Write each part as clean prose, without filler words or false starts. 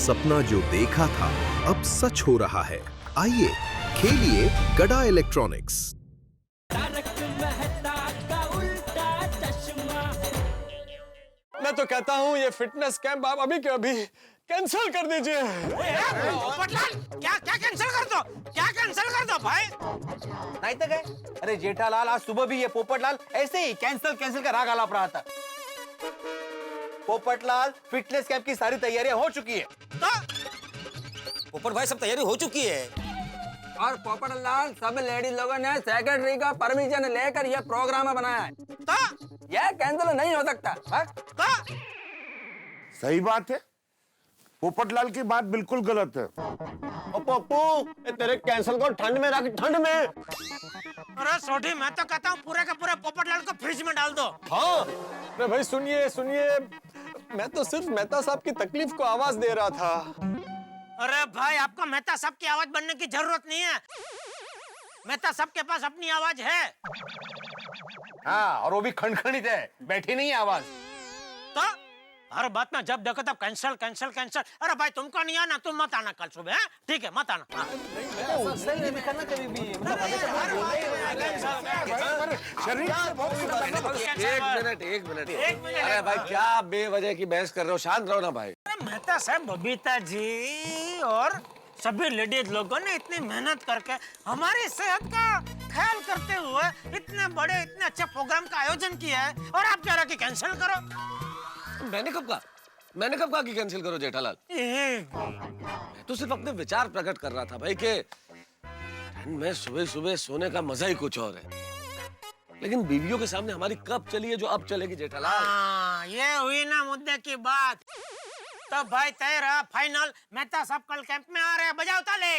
सपना जो देखा था अब सच हो रहा है। आइए खेलिए गड़ा इलेक्ट्रॉनिक्स। मैं तो कहता हूँ ये फिटनेस कैंप आप अभी के अभी कैंसिल कर दीजिए। क्या कैंसिल कर दो? क्या कैंसिल कर दो भाई? नहीं तो गए। अरे जेठालाल, आज सुबह भी ये पोपटलाल ऐसे ही कैंसिल का राग आलाप रहा था। पोपटलाल, फिटनेस कैंप की सारी तैयारियां हो चुकी है। तो पोपट भाई सब तैयारी हो चुकी है और पोपटलाल सब लेडीज लोगों ने सेक्रेटरी का परमिशन लेकर यह प्रोग्राम बनाया है। तो यह कैंसिल नहीं हो सकता। तो सही बात है, पोपटलाल की बात बिल्कुल गलत है। ओ पप्पू, ये तेरे कैंसिल को ठंड में रख, ठंड में। अरे सोढ़ी, मैं तो कहता हूँ पूरे के पूरे पोपटलाल को फ्रिज में डाल दो। हाँ, अरे भाई सुनिए सुनिए, मैं तो सिर्फ मेहता साहब की तकलीफ को आवाज दे रहा था। अरे भाई, आपको मेहता साहब की आवाज बनने की जरूरत नहीं है। मेहता साहब के पास अपनी आवाज है। हाँ, और वो भी खनखनित है, बैठी नहीं है आवाज। तो हर बात में जब देखो तब कैंसिल कैंसिल कैंसिल। अरे भाई, तुमको नहीं आना, तुम मत आना कल सुबह। ठीक है, मत आना। एक मिनट। अरे भाई, क्या बेवजह की बहस कर रहे हो? शांत रहो ना भाई। अरे मेहता साहब, बबीता जी और सभी लेडीज लोगों ने इतनी मेहनत करके हमारी सेहत का ख्याल करते हुए इतने बड़े इतने अच्छे प्रोग्राम का आयोजन किया है, और आप कह रहे हो कि कैंसिल करो। मैंने कब कहा कि कैंसिल करो जेठालाल? मैं तो सिर्फ अपने विचार प्रकट कर रहा था भाई कि ठंड में सुबह सुबह सोने का मजा ही कुछ और है। लेकिन बीवियों के सामने हमारी कब चली है जो अब चलेगी जेठालाल। हाँ, ये हुई ना मुद्दे की बात। तो भाई तय रहा फाइनल, मेहता साहब कल कैंप में आ रहे हैं, बजाओ ताली।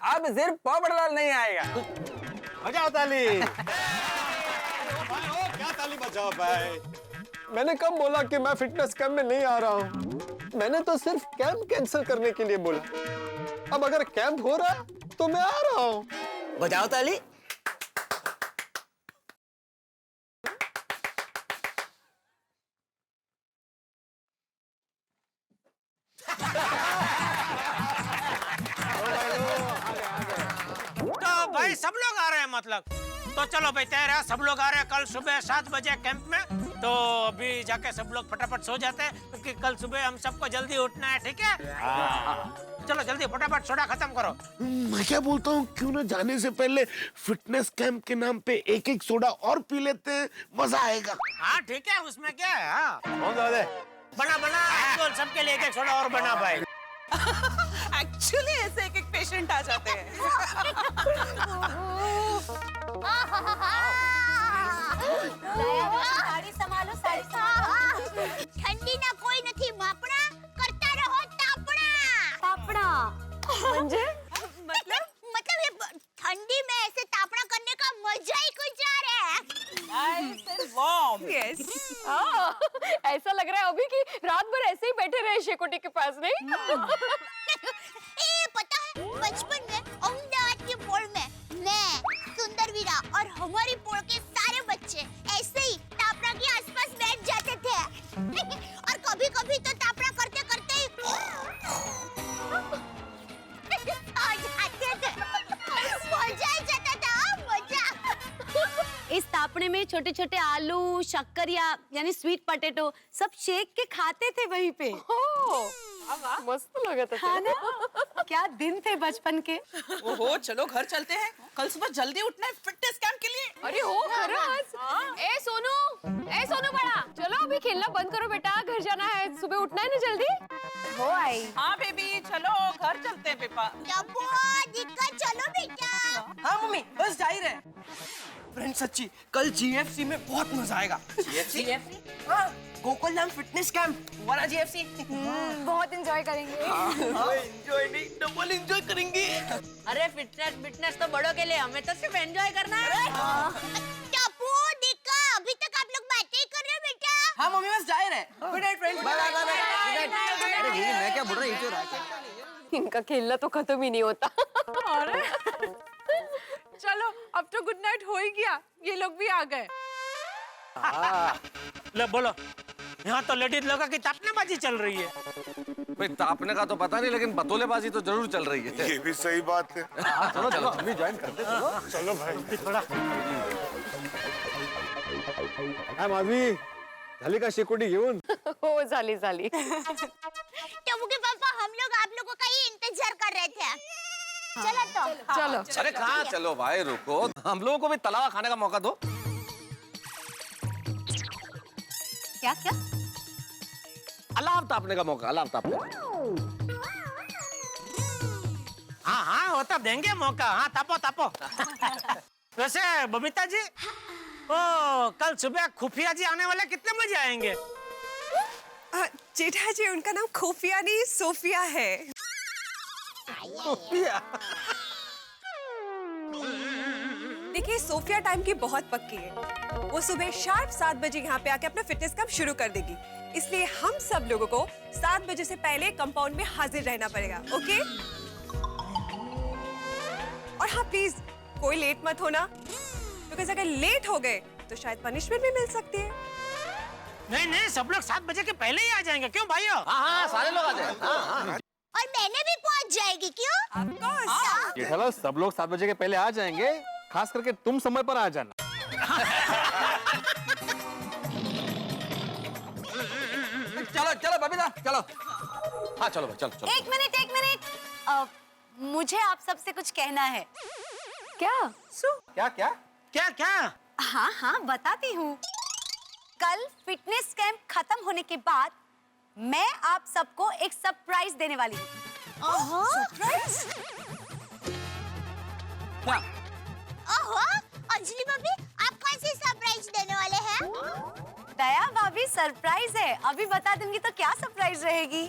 अब सिर्फ पोपटलाल नहीं आएगा। बजाओ ताली। क्या ताली बजाओ भाई? मैंने कब बोला कि मैं फिटनेस कैंप में नहीं आ रहा हूँ? मैंने तो सिर्फ कैंप कैंसिल करने के लिए बोला। अब अगर कैंप हो रहा है तो मैं आ रहा हूँ। बजाओ ताली। तो भाई सब लोग आ रहे हैं मतलब? तो चलो भाई, तय रहा, सब लोग आ रहे हैं कल सुबह 7 बजे कैंप में। तो अभी जाके सब लोग फटाफट सो जाते हैं, क्योंकि कल सुबह हम सबको जल्दी उठना है। ठीक है? चलो जल्दी फटाफट सोडा खत्म करो। मैं क्या बोलता हूँ, क्यों ना जाने से पहले फिटनेस कैंप के नाम पे एक एक सोडा और पी लेते हैं, मजा आएगा। हाँ ठीक है, उसमें क्या है। हाँ। कौन सा है? बना सबके लिए एक सोडा और बना भाई। एक्चुअली ऐसे एक पेशेंट आ जाते हैं। साड़ी संभालो, साड़ी संभालो। ठंडी ना कोई नहीं मापना, करता रहो तापड़ा। म्हणजे? मतलब ये ठंडी में ऐसे तापड़ा करने का मजा ही कुछ और है। Yes. ऐसा लग रहा है अभी कि रात भर ऐसे ही बैठे रहे शेकोटी के पास, नहीं? पता है, बचपन में अहमदाबाद की पोल में मैं, सुंदर वीरा और हमारी पोल के सारे बच्चे ऐसे ही तापड़ा के आसपास बैठ जाते थे। और कभी-कभी तो तापड़ा करते-करते ही आ जाते थे। मजा ही जाता था, मजा। इस तापने में छोटे-छोटे आलू, शक्कर यानी स्वीट पोटैटो सब सेक के खाते थे वहीं पे। मस्त लगा था। हाँ ना? क्या दिन थे बचपन के। ओहो, चलो घर चलते हैं, कल सुबह जल्दी उठना है फिटनेस कैंप के लिए। अरे हो खरस। ए सोनू बड़ा, चलो अभी खेलना बंद करो बेटा, घर जाना है, सुबह उठना है ना जल्दी। हो आई। हाँ बेबी, चलो घर चलते हैं पेपा। दिक्कत, चलो बेटा। हाँ मम्मी, बस जा ही रहे। फ्रेंड सच्ची, कल जीएफसी में बहुत मजा आएगा। जीएफसी? हाँ, गोकुलधाम फिटनेस कैंप वाला जीएफसी। बहुत एंजॉय करेंगे। एंजॉय नहीं, डबल एंजॉय करेंगे। अरे फिटनेस तो बड़ों के लिए, हमें तो सिर्फ एंजॉय करना है। अभी तक आप लोग बातें ही कर रहे हो बेटा। हाँ मम्मी, बस जा ही रहे। Good night friends. अरे दीदी, मैं क्या बोल रहा हूँ, इनका खेलना तो खत्म ही नहीं होता। चलो, अब तो गुड नाइट हो ही गया, ये लोग भी आ गए। ले बोलो, यहाँ तो लेडीज लोगों की तापनेबाजी चल रही है। भाई तापने का तो पता नहीं, लेकिन बतौलेबाजी तो जरूर चल रही है। ये भी सही बात है। चलो चलो हम भी ज्वाइन करते चलो। चलो भाई थोड़ा माझी झाली का शेकोटी घेऊन? हो झाली झाली। टप्पू के पापा हम लोग आप लोगों का ही इंतजार कर रहे थे। चलो तो चलो अरे कहाँ चलो भाई, रुको, हम लोगों को भी तलावा खाने का मौका दो। क्या क्या? अलाव तापने का मौका, अलाव तापने का। हाँ हाँ वो तो देंगे मौका। हाँ तापो तापो। वैसे बबीता जी, ओ कल सुबह खुफिया जी आने वाले, कितने बजे आएंगे? जेठा जी उनका नाम खुफिया नहीं सोफिया है। देखिए सोफिया टाइम की बहुत पक्की है। वो सुबह शार्प 7 बजे यहाँ पे आके अपना फिटनेस कैंप शुरू कर देगी, इसलिए हम सब लोगों को 7 बजे से पहले कंपाउंड में हाजिर रहना पड़ेगा। ओके? और हाँ प्लीज कोई लेट मत होना, बिकॉज अगर लेट हो गए तो शायद पनिशमेंट भी मिल सकती है। नहीं नहीं, सब लोग 7 बजे के पहले ही आ जाएंगे। क्यों भाइयों? हाँ हाँ सारे लोग आ जाए। हाँ। और मैंने भी पहुंच जाएगी क्यों? Of course। जेठालाल सब लोग 7 बजे के पहले आ जाएंगे, खास करके तुम समय पर आ जाना। चलो चलो बबीता चलो। हाँ चलो भाई, चलो चलो। एक मिनट। मुझे आप सबसे कुछ कहना है। क्या? क्या क्या? क्या क्या? हाँ हाँ बताती हूँ। कल फिटनेस कैंप खत्म होने के बाद मैं आप सबको एक सरप्राइज देने वाली हूँ। सरप्राइज? क्या? ओहो, अंजलि भाभी आप कौन सी सरप्राइज देने वाले हैं? दया भाभी सरप्राइज है, अभी बता दूंगी तो क्या सरप्राइज रहेगी।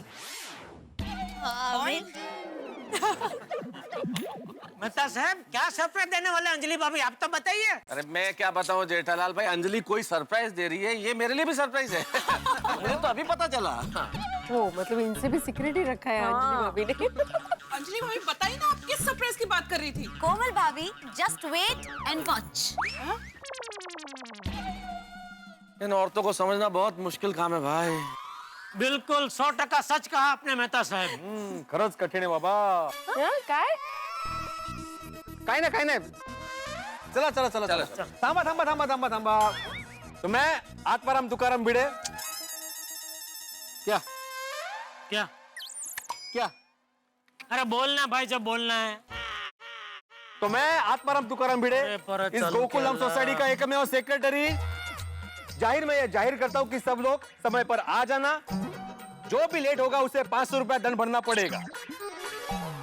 मेहता साहब क्या सरप्राइज देने वाले अंजलि भाभी, आप तो बताइए। अरे मैं क्या बताऊं जेठालाल भाई, अंजलि कोई सरप्राइज दे रही है, ये मेरे लिए भी सरप्राइज है। मुझे तो अभी पता चला। वो मतलब इनसे भी सीक्रेट ही रखा है अंजलि भाभी ने। अंजलि भाभी बताइए ना आप किस सरप्राइज की बात कर रही थी? कोमल भाभी जस्ट वेट एंड वॉच। इन औरतों को समझना बहुत मुश्किल काम है भाई। बिल्कुल 100% सच कहा आपने मेहता साहब। खरंच कठीण आहे बाबा। काय? काय नाही। चला चला चला चला, चला। थांबा। तो मैं आत्माराम तुकाराम भिडे। क्या क्या? क्या? अरे बोलना भाई, जब बोलना है। तो मैं आत्माराम तुकाराम भिडे, अरे परत इस चालू गोकुलम केला। सोसाइटी का एकमेव सेक्रेटरी मैं ये जाहिर करता हूँ कि सब लोग समय पर आ जाना। जो भी लेट होगा उसे 500 रुपया दंड भरना पड़ेगा।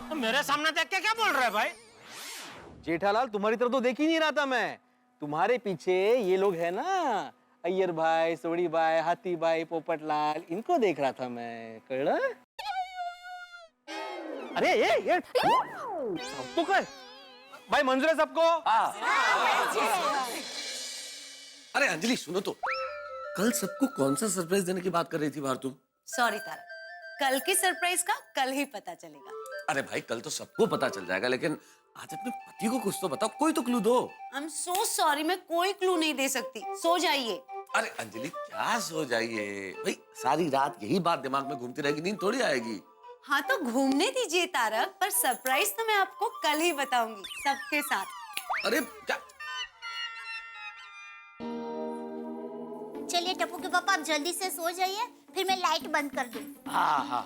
तो मेरे सामने देख के क्या बोल रहे हैं भाई? जेठालाल तुम्हारी तरफ तो देख ही नहीं रहा था मैं, तुम्हारे पीछे ये लोग है ना, अय्यर भाई, सोड़ी भाई, हाथी भाई, पोपटलाल, इनको देख रहा था मैं। कळलं? अरे ये सबको कर भाई, मंजूर है सबको? अरे अंजलि सुनो तो, कल सबको कौन सा सरप्राइज देने की बात कर रही थी बाहर तुम? सॉरी तारा, कल की सरप्राइज का कल ही पता चलेगा। अरे भाई कल तो सबको पता चल जाएगा, लेकिन आज अपने पति को कुछ तो बताओ, कोई तो क्लू दो। आई एम सो सॉरी, मैं कोई क्लू नहीं दे सकती। सो जाइए। अरे अंजलि क्या सो जाइए भाई, सारी रात यही बात दिमाग में घूमती रहेगी, नींद थोड़ी आएगी। हाँ तो घूमने दीजिए तारक, पर सरप्राइज तो मैं आपको कल ही बताऊंगी सबके साथ। अरे क्या? चलिए टप्पू के पापा आप जल्दी से सो जाइए, फिर मैं लाइट बंद कर दूं। हाँ।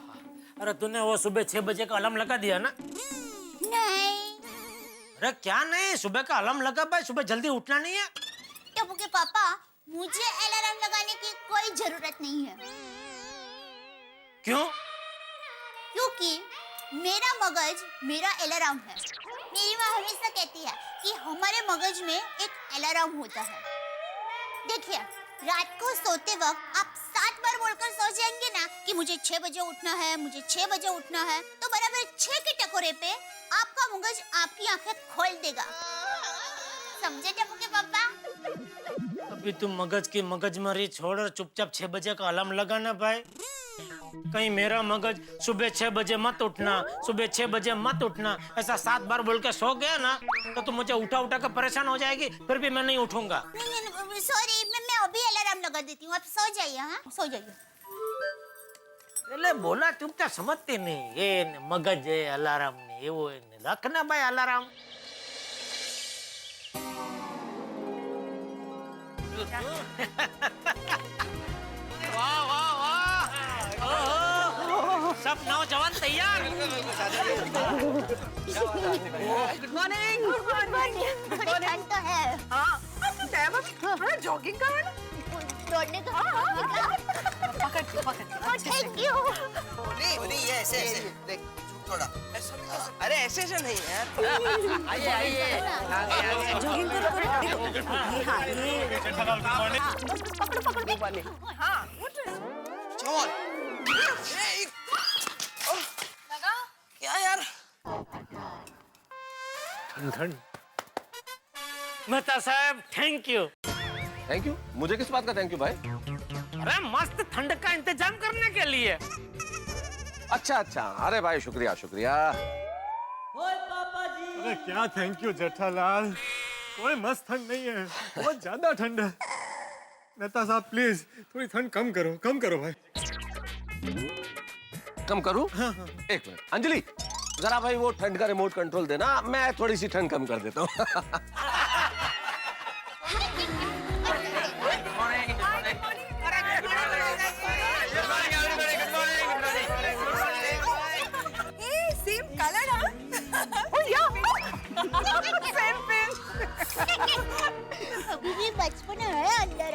अरे तूने वो सुबह 6 बजे का अलार्म लगा दिया ना? नहीं अरे क्या नहीं, सुबह का अलार्म लगा भाई, सुबह जल्दी उठना नहीं है। टप्पू के पापा, मुझे अलार्म लगाने की कोई जरूरत नहीं है। क्यों? क्योंकि मेरा मगज मेरा अलार्म है। मेरी माँ हमेशा कहती है कि हमारे मगज में एक अलार्म होता है। देखिए, रात को सोते वक्त आप 7 बार बोलकर सो जाएंगे ना कि मुझे 6 बजे उठना है, मुझे 6 बजे उठना है, तो बराबर 6 के टकोरे पे आपका मगज आपकी आंखें खोल देगा। समझे टप्पू के पापा? अभी तुम मगज की मगजमारी छोड़ और चुपचाप 6 बजे का अलार्म लगाना भाई। कहीं मेरा मगज सुबह 6 बजे मत उठना, सुबह 6 बजे मत उठना ऐसा 7 बार बोल के सो गया ना तो मुझे उठा उठा कर परेशान हो जाएगी, फिर भी मैं नहीं उठूंगा। नहीं सॉरी, मैं अभी अलार्म लगा देती हूँ, आप सो जाइए। हाँ सो जाइए। એટલે બોલા તું તો સમજતી નહીં, એ મગજ એ અલાર્મ ને એવો લખના ભાઈ અલાર્મ। વાહ વાહ વાહ, ઓહો, सब नौजवान तैयार। Good morning. Good morning. ठंड तो है। जॉगिंग कर रहे दौड़ने का। Thank you. नहीं ये ऐसे देख थोड़ा। अरे ऐसे नहीं यार। आइए आइए जॉगिंग करो करो। ये हाँ ये पकड़ो पकड़ो। हाँ चल। क्या यार? मेहता साहब थैंक यू। Thank you? मुझे किस बात का थैंक यू भाई? अरे मस्त ठंड का इंतजाम करने के लिए। अच्छा अच्छा, अरे भाई शुक्रिया शुक्रिया। अरे क्या थैंक यू जेठालाल, कोई मस्त ठंड नहीं है, बहुत ज्यादा ठंड है। मेहता साहब प्लीज थोड़ी ठंड कम करो भाई। कम करूं? हाँ, हाँ। एक मिनट अंजलि, जरा भाई वो ठंड का रिमोट कंट्रोल देना, मैं थोड़ी सी ठंड कम कर देता हूँ। सेम कलर हाँ। ओ या सेम पिन। अभी भी बचपन है अंदर।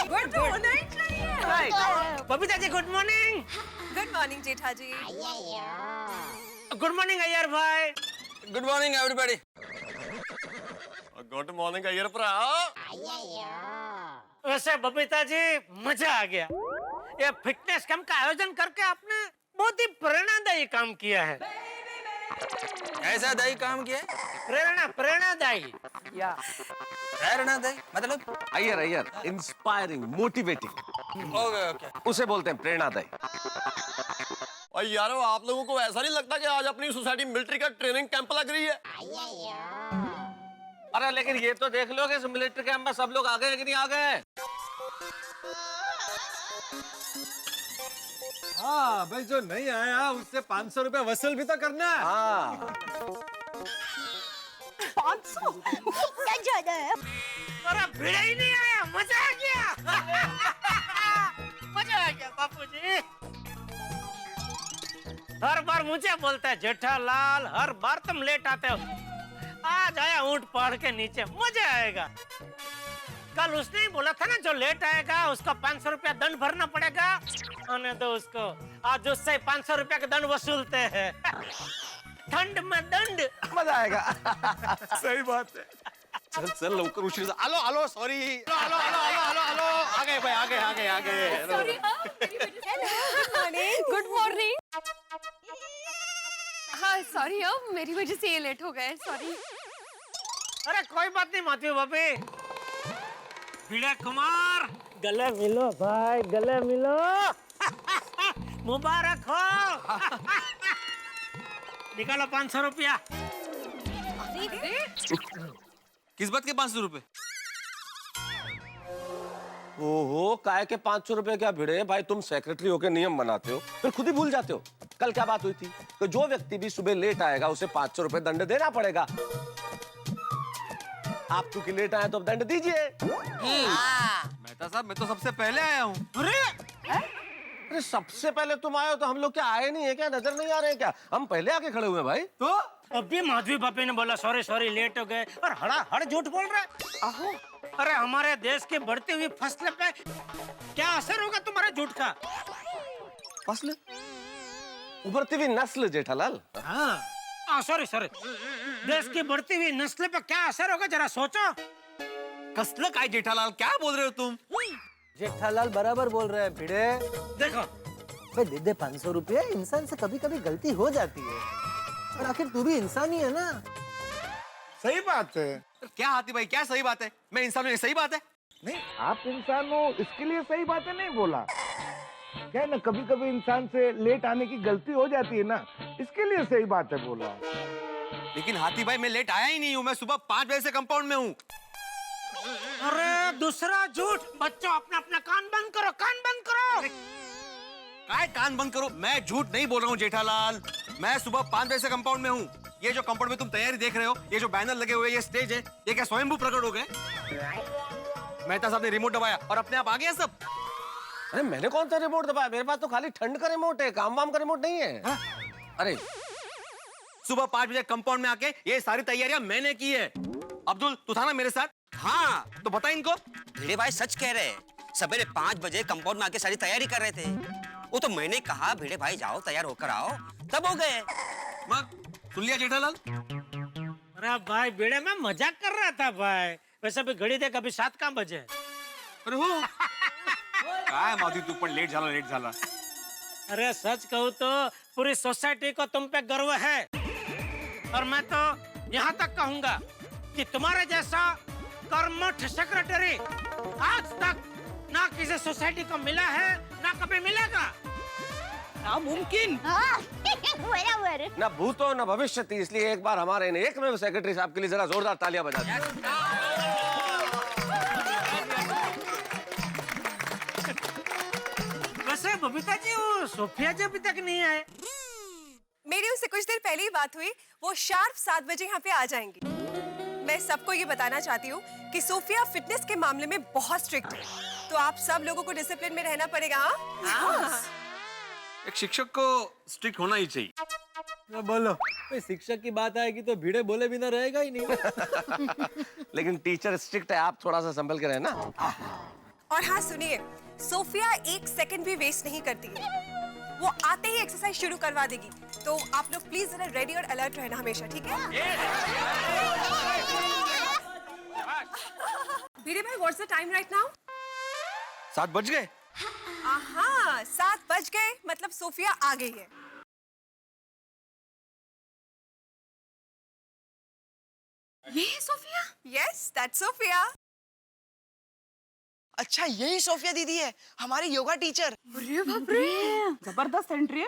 Good morning. Babita ji good morning. Good morning Jetha ji. Good morning Iyer भाई। Good morning everybody. Good morning Iyer भरा। वैसे बबीता जी मजा आ गया, ये फिटनेस कैंप का आयोजन करके आपने बहुत ही प्रेरणादायी काम किया है। ऐसा दही काम किया? प्रेरणादायी। प्रेरणादायी मतलब? Iyer Iyer, inspiring, motivating, okay. उसे बोलते हैं प्रेरणादायी। और यारो आप लोगों को ऐसा नहीं लगता कि आज अपनी सोसाइटी मिलिट्री का ट्रेनिंग कैंप लग रही है? अरे लेकिन ये तो देख लो कि इस मिलिट्री कैंप में सब लोग आ गए कि नहीं आ गए? हाँ भाई, जो नहीं आया उससे 500 रुपए वसूल भी तो करना है। हाँ। 500 क्या ज्यादा है? अरे भिड़ा ही नहीं आया, मजा आ गया। मजा आ गया बापूजी। हर बार मुझे बोलता है जेठालाल, हर बार तुम लेट आते हो, आज आया ऊंट पहाड़ के नीचे, मजा आएगा। कल उसने ही बोला था ना जो लेट आएगा उसको 500 रुपया दंड भरना पड़ेगा, आने दो उसको, आज उससे 500 रुपया का दंड वसूलते हैं। ठंड में दंड, मजा आएगा। सही बात है। चल चल लवकर उशीर आलो आलो सॉरी। हेलो आगे भाई, आगे। Good morning. हाँ सॉरी अब मेरी वजह से ये लेट हो गए, सॉरी। अरे कोई बात नहीं माथी भाभी। भिड़ा कुमार गले मिलो भाई, गले मिलो। मुबारक हो। निकालो 500 रुपया। किस बात के 500 रुपए? ओहो, काय के 500 रुपए क्या भिड़े भाई, तुम सेक्रेटरी होके नियम बनाते हो फिर खुद ही भूल जाते हो। कल क्या बात हुई थी? तो जो व्यक्ति भी सुबह लेट आएगा उसे 500 रुपए दंड देना पड़ेगा। आप क्योंकि लेट आए तो अब दंड दीजिए। मेहता साहब मैं तो सबसे पहले आया हूँ। अरे सबसे पहले तुम आए हो तो हम लोग क्या आए नहीं है क्या, नजर नहीं आ रहे हैं क्या? हम पहले आके खड़े हुए हैं भाई। तो अभी माधवी भाभी ने बोला सॉरी लेट हो गए, और हड़ झूठ बोल रहा है। अरे हमारे देश की बढ़ती हुई फसल पे क्या असर होगा तुम्हारे झूठ का? फसल? उभरती हुई नस्ल जेठालाल। हाँ सॉरी देश की बढ़ती हुई नस्ल पे क्या असर होगा जरा सोचो। कसलं काय जेठालाल, क्या बोल रहे हो तुम? जेठालाल बराबर बोल रहे हैं भिड़े। देखो भाई दे 500 रुपये, इंसान से कभी कभी गलती हो जाती है, और आखिर तू भी इंसान ही है ना। सही बात है। क्या हाथी भाई, क्या सही बात है? मैं इंसान हूँ, ये सही बात है? नहीं, आप इंसान हो इसके लिए सही बातें नहीं बोला। क्या है ना, कभी कभी इंसान से लेट आने की गलती हो जाती है ना, इसके लिए सही बात है बोला। लेकिन हाथी भाई मैं लेट आया ही नहीं हूँ, मैं सुबह 5 बजे से कंपाउंड में हूँ। अरे दूसरा झूठ। बच्चों अपना अपना कान बंद करो, कान बंद करो। काय कान बंद करो, मैं झूठ नहीं बोल रहा हूँ जेठालाल। मैं सुबह 5 बजे से कंपाउंड में हूँ। ये जो कंपाउंड में तुम तैयारी देख रहे हो, ये जो बैनर लगे हुए, ये स्टेज है, ये क्या स्वयंभू प्रकट हो गए? मेहता साहब ने रिमोट दबाया और अपने आप आ गया सब। अरे मैंने कौन सा रिमोट दबाया? मेरे पास तो खाली ठंड का रिमोट है, काम वाम का रिमोट नहीं है। अरे सुबह 5 बजे कंपाउंड में आके ये सारी तैयारियां मैंने की है। अब्दुल तू था ना मेरे साथ? हाँ, तो बता इनको। भिड़े भाई सच कह रहे हैं, सवेरे 5 बजे कंपाउंड में आके सारी तैयारी कर रहे थे। वो तो मैंने कहा भिड़े भाई जाओ तैयार होकर आओ, तब हो गए। सुन लिया जेठालाल? अरे भाई बेड़े में मजाक कर रहा था भाई। वैसे भी घड़ी देख अभी 7 का बजे। अरे हो काय माधवी तू पण लेट झाला। अरे सच कहूँ तो पूरी सोसाइटी को तुम पे गर्व है, और मैं तो यहाँ तक कहूँगा कि तुम्हारे जैसा कर्मठ सेक्रेटरी आज तक ना किसी सोसाइटी को मिला है ना कभी मिलेगा। नामुमकिन। बराबर। ना भूतो ना भविष्य थी, इसलिए एक बार हमारे एकमेव सेक्रेटरी साहब के लिए जरा जोरदार तालियां बजा दीजिए। वैसे बबीता जी वो सोफिया जी अभी तक नहीं आए। मेरी उससे कुछ देर पहले ही बात हुई, वो शार्प 7 बजे यहाँ पे आ जाएंगी। मैं सबको ये बताना चाहती हूँ कि सोफिया फिटनेस के मामले में बहुत स्ट्रिक्ट है, तो आप सब लोगों को डिसिप्लिन में रहना पड़ेगा। हाँ? एक शिक्षक को स्ट्रिक्ट होना ही चाहिए। बोलो, शिक्षक की बात आएगी तो भिड़े बोले बिना रहेगा ही नहीं। लेकिन टीचर स्ट्रिक्ट है, आप थोड़ा सा संभल के रहना। और हाँ सुनिए, सोफिया 1 सेकंड भी वेस्ट नहीं करती है। वो आते ही एक्सरसाइज शुरू करवा देगी, तो आप लोग प्लीज जरा रेडी और अलर्ट रहना हमेशा, ठीक है? भिड़े भाई, what's the time right now? 7 बज गए। हाँ, 7 बज गए, मतलब सोफिया आ गई है। ये है सोफिया? Yes, that's Sophia. अच्छा यही सोफिया दीदी है, हमारी योगा टीचर। अरे बाप रे, जबरदस्त एंट्री है।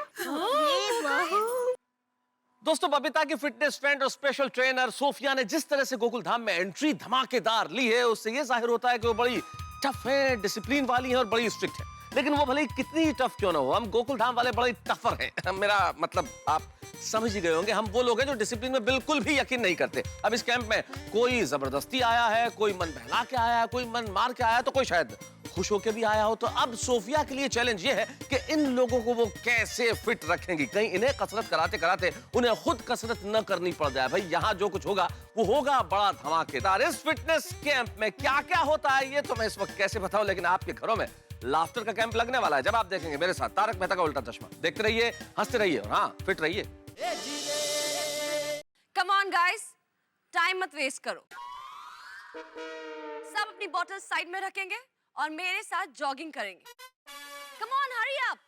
दोस्तों, बबीता की फिटनेस फ्रेंड और स्पेशल ट्रेनर सोफिया ने जिस तरह से गोकुल धाम में एंट्री धमाकेदार ली है, उससे ये जाहिर होता है कि वो बड़ी टफ है, डिसिप्लिन वाली है और बड़ी स्ट्रिक्ट है। लेकिन वो भले ही कितनी ही टफ क्यों ना हो, हम गोकुल धाम वाले बड़े टफर हैं। मेरा मतलब आप समझ ही गए होंगे, हम वो लोग हैं जो डिसिप्लिन में बिल्कुल भी यकीन नहीं करते। अब इस कैंप में कोई जबरदस्ती आया है, कोई मन बहला के आया है, कोई मन मार के आया है, तो कोई शायद खुश होके भी आया हो। तो अब सोफिया के लिए चैलेंज ये है कि इन लोगों को वो कैसे फिट रखेंगी, कहीं इन्हें कसरत कराते कराते उन्हें खुद कसरत न करनी पड़ जाए। भाई यहाँ जो कुछ होगा वो होगा बड़ा धमाकेदार। इस फिटनेस कैंप में क्या क्या होता है ये तो मैं इस वक्त कैसे बताऊं, लेकिन आपके घरों में लाफ्टर का कैंप लगने वाला है जब आप देखेंगे मेरे साथ तारक मेहता का उल्टा चश्मा। देखते रहिए, हंसते रहिए और हाँ, फिट रहिए। कम ऑन गाइस, टाइम मत वेस्ट करो। सब अपनी बॉटल साइड में रखेंगे और मेरे साथ जॉगिंग करेंगे। Come on, hurry up.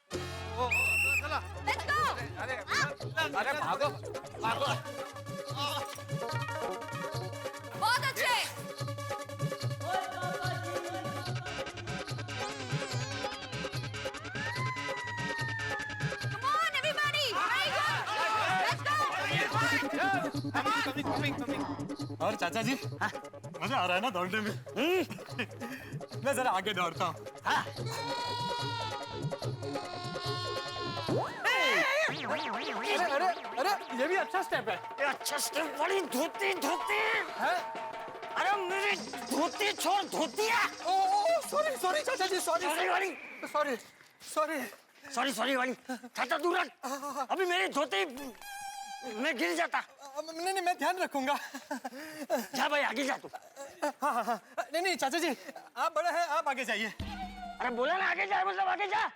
Let's go. अरे भागो भागो। बहुत अच्छे। Come on everybody, very good. Let's go. और चाचा जी, मजा आ रहा है ना दौड़ने में? मैं जरा आगे दौड़ता हूँ। अरे ये भी अच्छा स्टेप है। ये अच्छा स्टेप, बड़ी धोती धोती है। अरे मेरी धोती छोड़, धोतिया। ओ सॉरी चाचा जी, सॉरी वाली चाचा दूर रख। अभी मेरी धोती मैं गिर जाता। नहीं मैं ध्यान रखूंगा। जा भाई, आगे जा तू। हाँ, नहीं चाचा जी, आप बड़े हैं, आप आगे जाइए। अरे बोला ना आगे जा, मतलब आगे जा।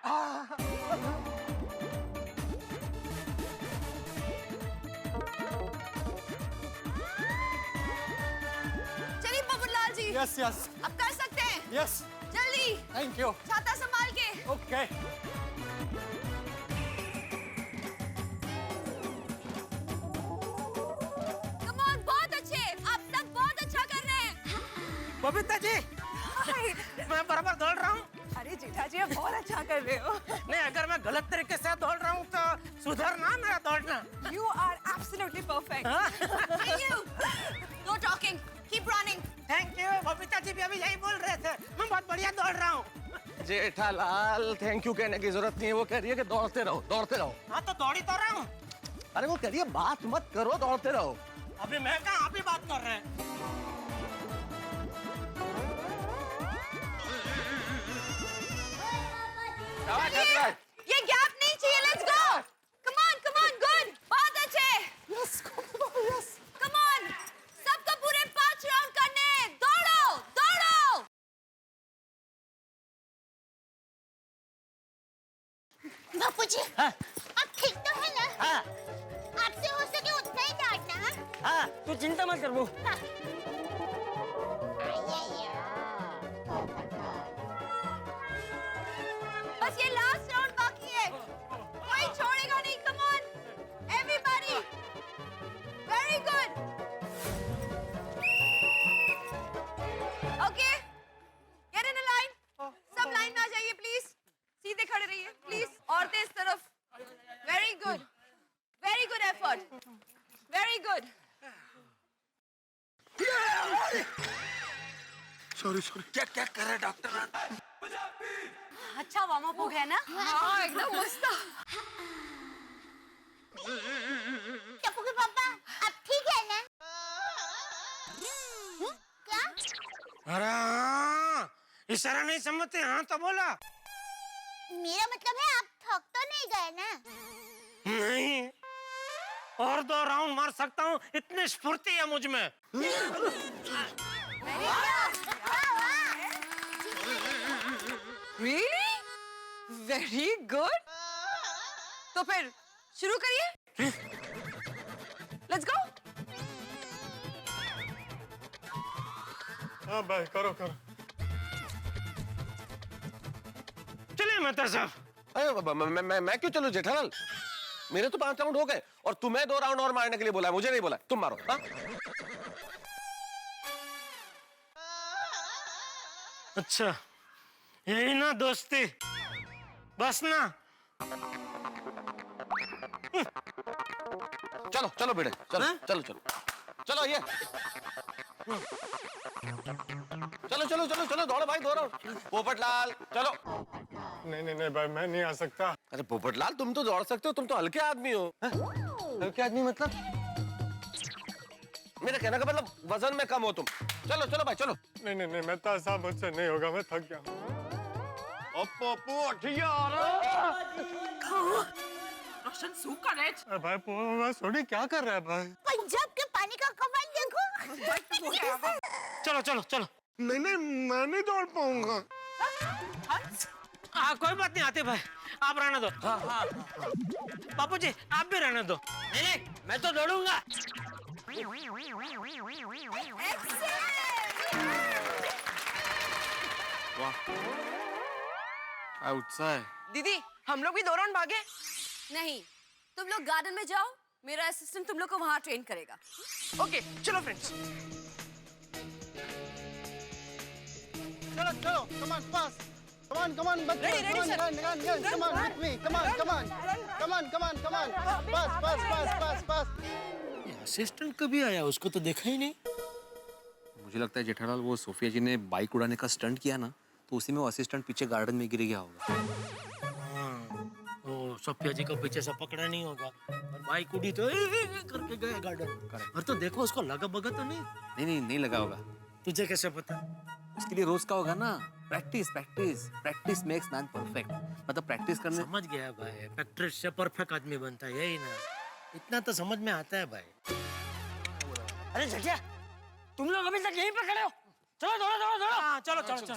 चलिए बबूलाल जी, यस अब कर सकते हैं। यस, जल्दी, थैंक यू। छाता संभाल के। ओके। कम ऑन, बहुत अच्छे, आप सब बहुत अच्छा कर रहे हैं। बबीता जी, मैं बराबर दौड़ रहा हूँ। अरे अरे जीठा जी आप बहुत अच्छा कर रहे हो। नहीं, अगर मैं गलत तरीके से दौड़ रहा हूँ तो सुधरना मेरा दौड़ना। You are absolutely perfect. Thank you. No talking. Keep running. Thank you. Babita ji भी अभी यही बोल रहे थे, मैं बहुत बढ़िया दौड़ रहा हूँ। जेठालाल थैंक यू कहने की जरूरत नहीं है, वो कह रही है कि दौड़ते रहो दौड़ते रहो। हाँ तो दौड़ी तो रहा हूँ। अरे वो कह रही है बात मत करो, दौड़ते रहो। अभी मैं कहाँ, आप ही बात कर रहे हैं। ये गैप नहीं चाहिए, let's go. Come on good, बहुत अच्छे। Yes yes. कम ऑन, सबको पूरे 5 राउंड करने, दौड़ो दौड़ो। बापू जी, आप ठीक तो है ना? आपसे हो सके उतना ही डांटना। हाँ तू चिंता मत कर वो। बस ये लास्ट राउंड बाकी है, कोई छोड़ेगा नहीं। Come on everybody, very good. Okay, get in a line. सब लाइन में आ जाइए प्लीज, सीधे खड़े रहिए प्लीज। औरतें इस तरफ। Very good effort, very good. Sorry sorry. क्या क्या कर रहे डॉक्टर? अच्छा वार्म अप हो गया ना? हाँ एकदम मस्त। टप्पू के पापा, आप ठीक है ना? क्या? अरे हाँ, इशारा नहीं समझते, हाँ तो बोला। मेरा मतलब है आप थक तो नहीं गए ना? नहीं, और 2 राउंड मार सकता हूँ, इतनी स्फूर्ति है मुझ में। Really? Very good. तो फिर शुरू करिए। Let's go. हाँ भाई करो करो। चलिए मेहता साहब। अरे मैं क्यों चलूं जेठालाल? मेरे तो 5 राउंड हो गए और तुम्हें 2 राउंड और मारने के लिए बोला है, मुझे नहीं बोला। तुम मारो। हाँ? अच्छा, यही ना दोस्ती, बस ना। चलो चलो बेटे, चलो चलो चलो चलो ये चलो चलो चलो चलो दौड़ो भाई, दौड़ो। पोपटलाल चलो। नहीं भाई मैं नहीं आ सकता। अरे पोपटलाल तुम तो दौड़ सकते हो, तुम तो हल्के आदमी हो। हल्के आदमी मतलब? मेरे कहने का मतलब वजन में कम हो तुम। चलो चलो भाई चलो। नहीं मेहता साहब मुझसे नहीं होगा, मैं थक गया। अरे भाई मैं सोनी क्या कर रहा है भाई? पंजाब के पानी का कमाल देखो। चलो चलो चलो। नहीं मैं नहीं दौड़ पाऊंगा। कोई बात नहीं, आते भाई आप रहने दो। हाँ। बापू जी आप भी रहने दो। नहीं मैं तो दौड़ूंगा। वाह, उत्साह है। दीदी हम लोग भी 2 राउंड भागे। नहीं, तुम लोग गार्डन में जाओ, मेरा असिस्टेंट तुम लोग को वहाँ ट्रेन करेगा। ओके चलो फ्रेंड्स। चलो come on pass. Come on बच्चों, Ready, sir. come on with me, come on, pass. Assistant कभी आया, उसको तो देखा ही नहीं। मुझे लगता है जेठालाल वो सोफिया जी ने बाइक उड़ाने का स्टंट किया ना, तो उसी में वो असिस्टेंट पीछे गार्डन में गिर गया होगा। वो सोफिया जी को पीछे से पकड़ा नहीं होगा और बाइक उड़ी तो करके गए गार्डन। और तो देखो उसको लगा बगा तो नहीं। नहीं लगा होगा। तुझे कैसे पता? उसके लिए रोज का होगा ना, प्रैक्टिस मेक्स मैन परफेक्ट। मतलब प्रैक्टिस करने। समझ गया भाई, प्रैक्टिस से परफेक्ट आदमी बनता है, यही ना? इतना तो समझ में आता है भाई। अरे जटिया तुम लोग अभी तक यहीं पे खड़े हो, चलो दौड़ो। हाँ चलो चलो चलो।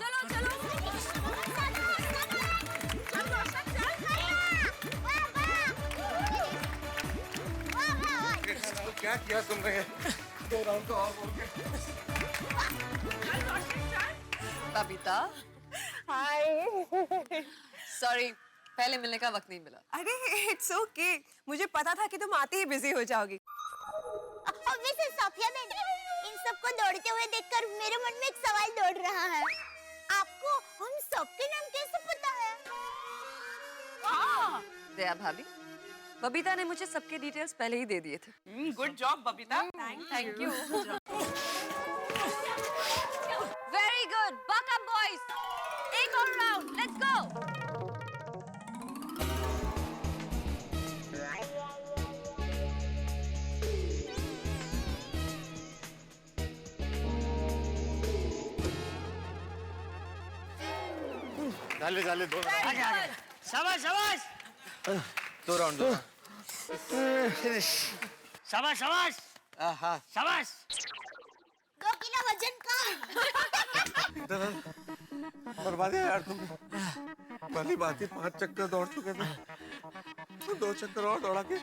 क्या किया तुमने? 2 राउंड तो और हो गए। बबीता हाय। सॉरी पहले मिलने का वक्त नहीं मिला। अरे इट्स ओके, मुझे पता था कि तुम आते ही बिजी हो जाओगी। वैसे सोफिया मैम, इन सबको दौड़ते हुए देखकर मेरे मन में एक सवाल दौड़ रहा है। आपको हम सबके नाम कैसे पता है? दया भाभी, बबीता ने मुझे सबके डिटेल्स पहले ही दे दिए थे। Good job Babita. Thank you. Very good, buck up boys, एक और राउंड, लेट्स गो। झाले दो शाबाश शाबाश दो राउंड दो। शाबाश शाबाश शाबाश। 2 किलो वजन का। बर्बाद है यार तुम। पहली बात ही 5 चक्कर दौड़ चुके थे, तो 2 चक्कर और दौड़ा के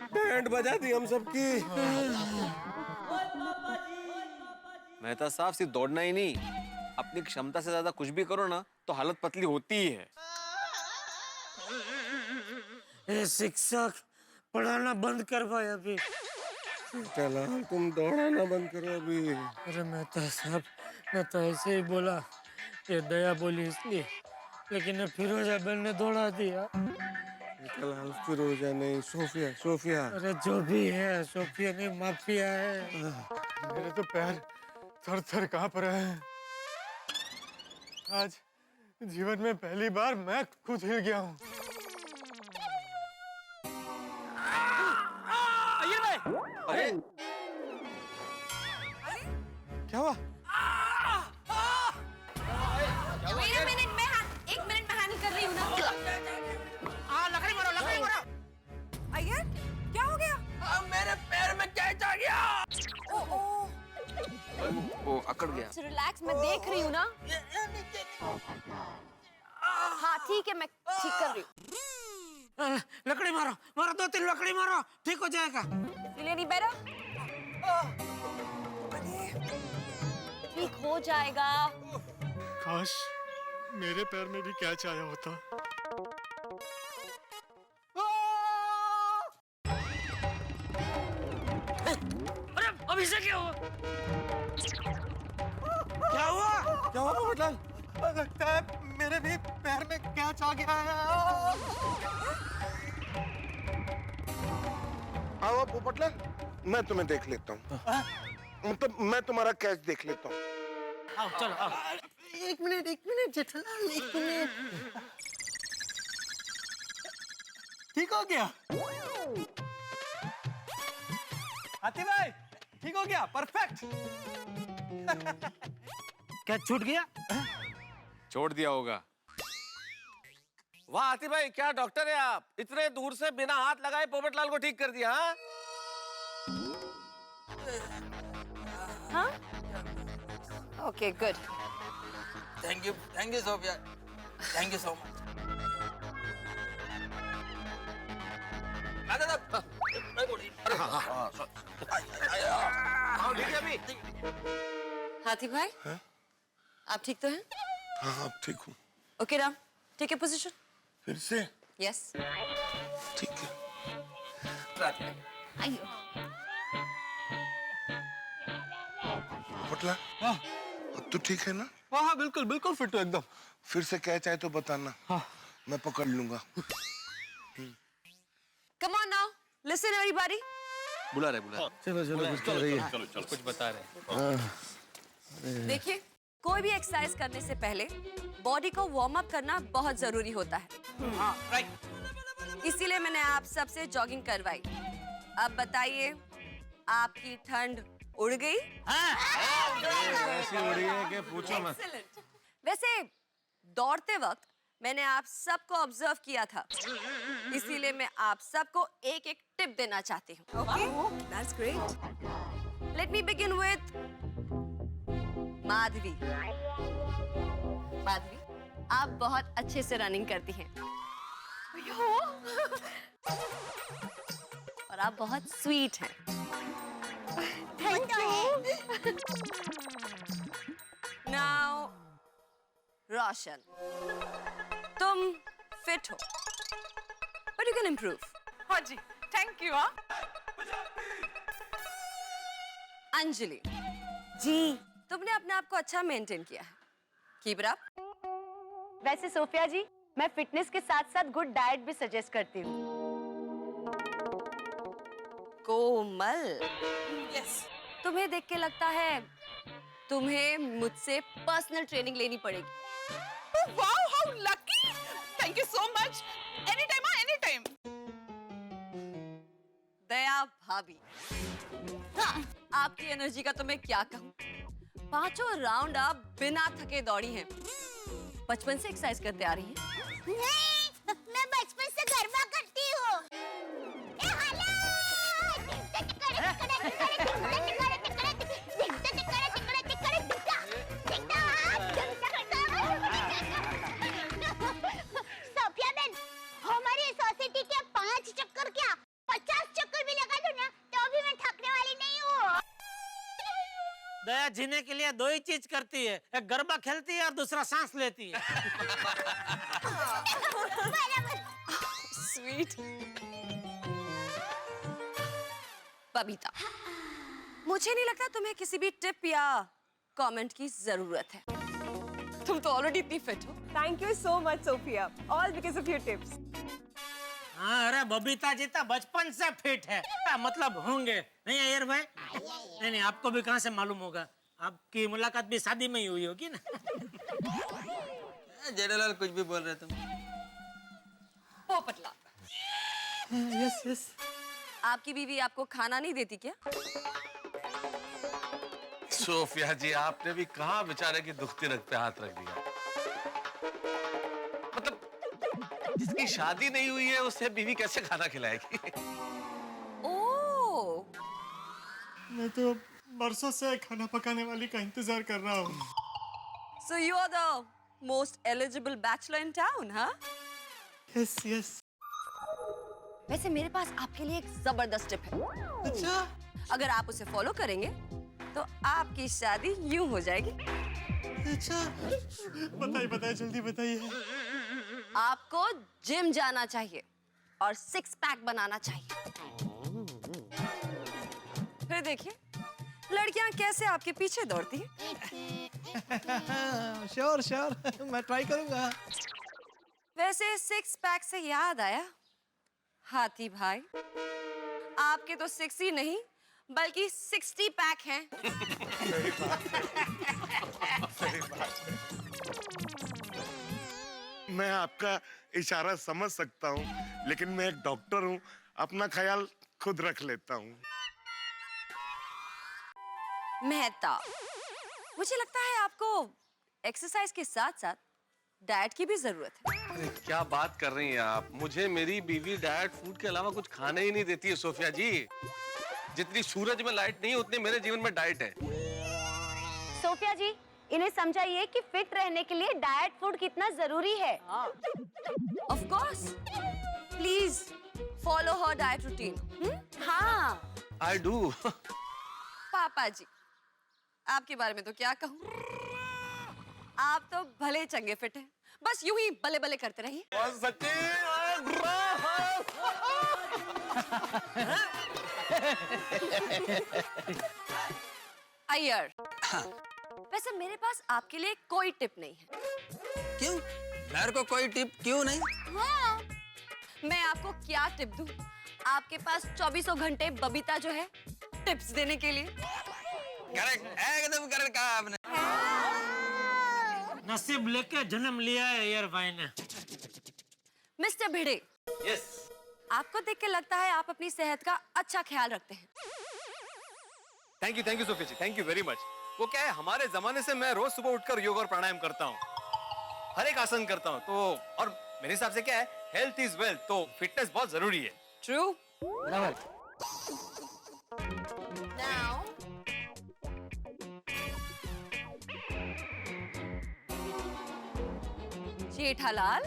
बैंड बजा दी हम सबकी। मेहता साहब सिर्फ दौड़ना ही नहीं, अपनी क्षमता से ज्यादा कुछ भी करो ना तो हालत पतली होती ही है। शिक्षक पढ़ाना बंद कर भाई अभी। चला तुम दौड़ाना बंद करो अभी। अरे मेहता साहब, मैं तो ऐसे ही बोला, ये दया बोली इसलिए, लेकिन फिरोजा बहन ने दौड़ा दिया। कलाल फिरोजा नहीं, सोफिया सोफिया। अरे जो भी है, सोफिया नहीं माफिया है। मेरे तो पैर थर थर कांप रहे हैं। आज जीवन में पहली बार मैं खुद हिल गया हूँ। अरे क्या हुआ? एक मिनट में हैंडल कर रही हूँ ना। लकड़ी मारो लकड़ी मारो। अय्यर, क्या हो गया? मेरे पैर में कैच आ गया। वो अकड़ गया। रिलैक्स, मैं देख रही हूँ ना। हाँ ठीक है, मैं ठीक कर रही हूँ। लकड़ी मारो मारो, 2-3 लकड़ी मारो, ठीक हो जाएगा। नहीं बेटा, ठीक हो जाएगा। काश मेरे पैर में भी कैच आया होता। अरे अभी से क्या हुआ? क्या हुआ? क्या हुआ पोपटलाल? लगता है मेरे भी पैर में कैच आ गया है। आओ पोपटलाल, मैं तुम्हें देख लेता हूँ। मतलब मैं तुम्हारा कैच देख लेता हूँ। आओ चलो आओ। एक मिनट जेठालाल, 1 मिनट। ठीक हो गया? हाथी भाई, ठीक हो गया? परफेक्ट। क्या छूट गया? छोड़ दिया होगा। वाह आती भाई, क्या डॉक्टर है आप, इतने दूर से बिना हाथ लगाए पोपटलाल को ठीक कर दिया। हाँ? Okay good. Thank you Sophia, thank you so much. हाथी भाई, आप ठीक तो हैं? हाँ अब ठीक हूँ। Okay Ram, take your position. फिर से? यस। ठीक है। आइयो। पोपटलाल, अब तो ठीक है ना? हाँ बिल्कुल बिल्कुल फिट हो एकदम। फिर से कैच आए तो बताना। हाँ। मैं पकड़ लूंगा। Come on now, listen everybody. बुला रहे चलो कुछ कर रही है। कुछ बता रहे। देखिए, कोई भी एक्सरसाइज करने से पहले बॉडी को वार्म अप करना बहुत जरूरी होता है। हाँ राइट। इसीलिए मैंने आप सबसे जॉगिंग करवाई। अब बताइए, आपकी ठंड उड़ गई? ऐसी हो रही है कि पूछो मत। Excellent. वैसे दौड़ते वक्त मैंने आप सबको ऑब्जर्व किया था, इसीलिए मैं आप सबको एक एक टिप देना चाहती हूँ। Okay, that's great. Let me begin with Madhavi. Madhavi, आप बहुत अच्छे से रनिंग करती हैं। और आप बहुत स्वीट हैं। Thank you. Now, रोशन, तुम फिट हो, but you can improve. हाँ जी, थैंक यू। अंजलि, जी तुमने अपने आप को अच्छा मेंटेन किया है। Keep it up. वैसे सोफिया जी, मैं फिटनेस के साथ साथ गुड डाइट भी सजेस्ट करती हूँ। कोमल, तुम्हें देख के लगता है तुम्हें मुझसे पर्सनल ट्रेनिंग लेनी पड़ेगी। Wow, how lucky! Thank you so much. Anytime, anytime. दया भाभी, आपकी एनर्जी का तो मैं क्या कहूँ। 5 राउंड आप बिना थके दौड़ी हैं। बचपन से एक्सरसाइज करते आ रही हैं। नहीं, मैं बचपन से गरबा करती हूँ। सोफिया बहन, हमारी सोसाइटी के 5 चक्कर क्या 50 चक्कर भी लगा दूं ना तो भी मैं थकने वाली नहीं हूँ। दया जीने के लिए 2 ही चीज करती है, एक गरबा खेलती है और दूसरा सांस लेती है। स्वीट बबीता, मुझे नहीं लगता तुम्हें किसी भी टिप या कमेंट की जरूरत है। तुम तो ऑलरेडी इतनी फिट हो। Thank you so much Sophia, all because of your tips. हाँ, अरे बबीता जी तो बचपन से फिट है। मतलब होंगे नहीं अय्यर भाई? नहीं, आपको भी कहाँ से मालूम होगा? आपकी मुलाकात भी शादी में ही हुई होगी ना। जेठालाल कुछ भी बोल रहे तुम। पोपटला, यस। आपकी बीवी आपको खाना नहीं देती क्या? सोफिया जी, आपने भी कहाँ बेचारे की दुखती रग पे हाथ रख दिया। मतलब जिसकी शादी नहीं हुई है उसे बीवी कैसे खाना खिलाएगी? ओह, मैं तो बरसों से खाना पकाने वाली का इंतजार कर रहा हूँ। so you are the most eligible bachelor in town, हाँ? यस। वैसे मेरे पास आपके लिए एक जबरदस्त टिप है। अच्छा? अगर आप उसे फॉलो करेंगे तो आपकी शादी यूं हो जाएगी। अच्छा, बताइए जल्दी बताइए। आपको जिम जाना चाहिए और 6 पैक बनाना चाहिए। फिर देखिए लड़कियां कैसे आपके पीछे दौड़ती हैं। श्योर, मैं ट्राई करूंगा। वैसे 6 पैक से याद आया, हाथी भाई, आपके तो 6 ही नहीं बल्कि 60 पैक हैं। मैं आपका इशारा समझ सकता हूँ, लेकिन मैं एक डॉक्टर हूँ, अपना ख्याल खुद रख लेता हूँ। मेहता, मुझे लगता है आपको एक्सरसाइज के साथ साथ डाइट की भी जरूरत है। अरे क्या बात कर रही हैं आप? मुझे मेरी बीवी डाइट फूड के अलावा कुछ खाने ही नहीं देती है सोफिया जी। जितनी सूरज में लाइट नहीं है उतनी मेरे जीवन में डाइट है। सोफिया जी, इन्हें समझाइए कि फिट रहने के लिए डाइट फूड कितना जरूरी है। Of course, please follow her diet routine. हाँ, आई डू। पापा जी, आपके बारे में तो क्या कहूँ, आप तो भले चंगे फिट हैं, बस यूं ही बले बले करते रहिए। अय्यर, वैसे मेरे पास आपके लिए कोई टिप नहीं है। क्यों? मेरे को कोई टिप क्यों नहीं? हाँ, मैं आपको क्या टिप दूं? आपके पास 24 घंटे बबीता जो है टिप्स देने के लिए। करेक्ट, एकदम करेक्ट कहा आपने। नसीब लेके जन्म लिया है अय्यर भाई ने। मिस्टर भिड़े, यस। आपको देख के लगता है आप अपनी सेहत का अच्छा ख्याल रखते हैं। Thank you Sophia ji, thank you very much. वो क्या है, हमारे जमाने से मैं रोज सुबह उठकर योग और प्राणायाम करता हूँ, हर एक आसन करता हूँ, तो और मेरे हिसाब से क्या है, हेल्थ इज वेल्थ, तो फिटनेस बहुत जरूरी है। ट्रू। Now, जेठालाल,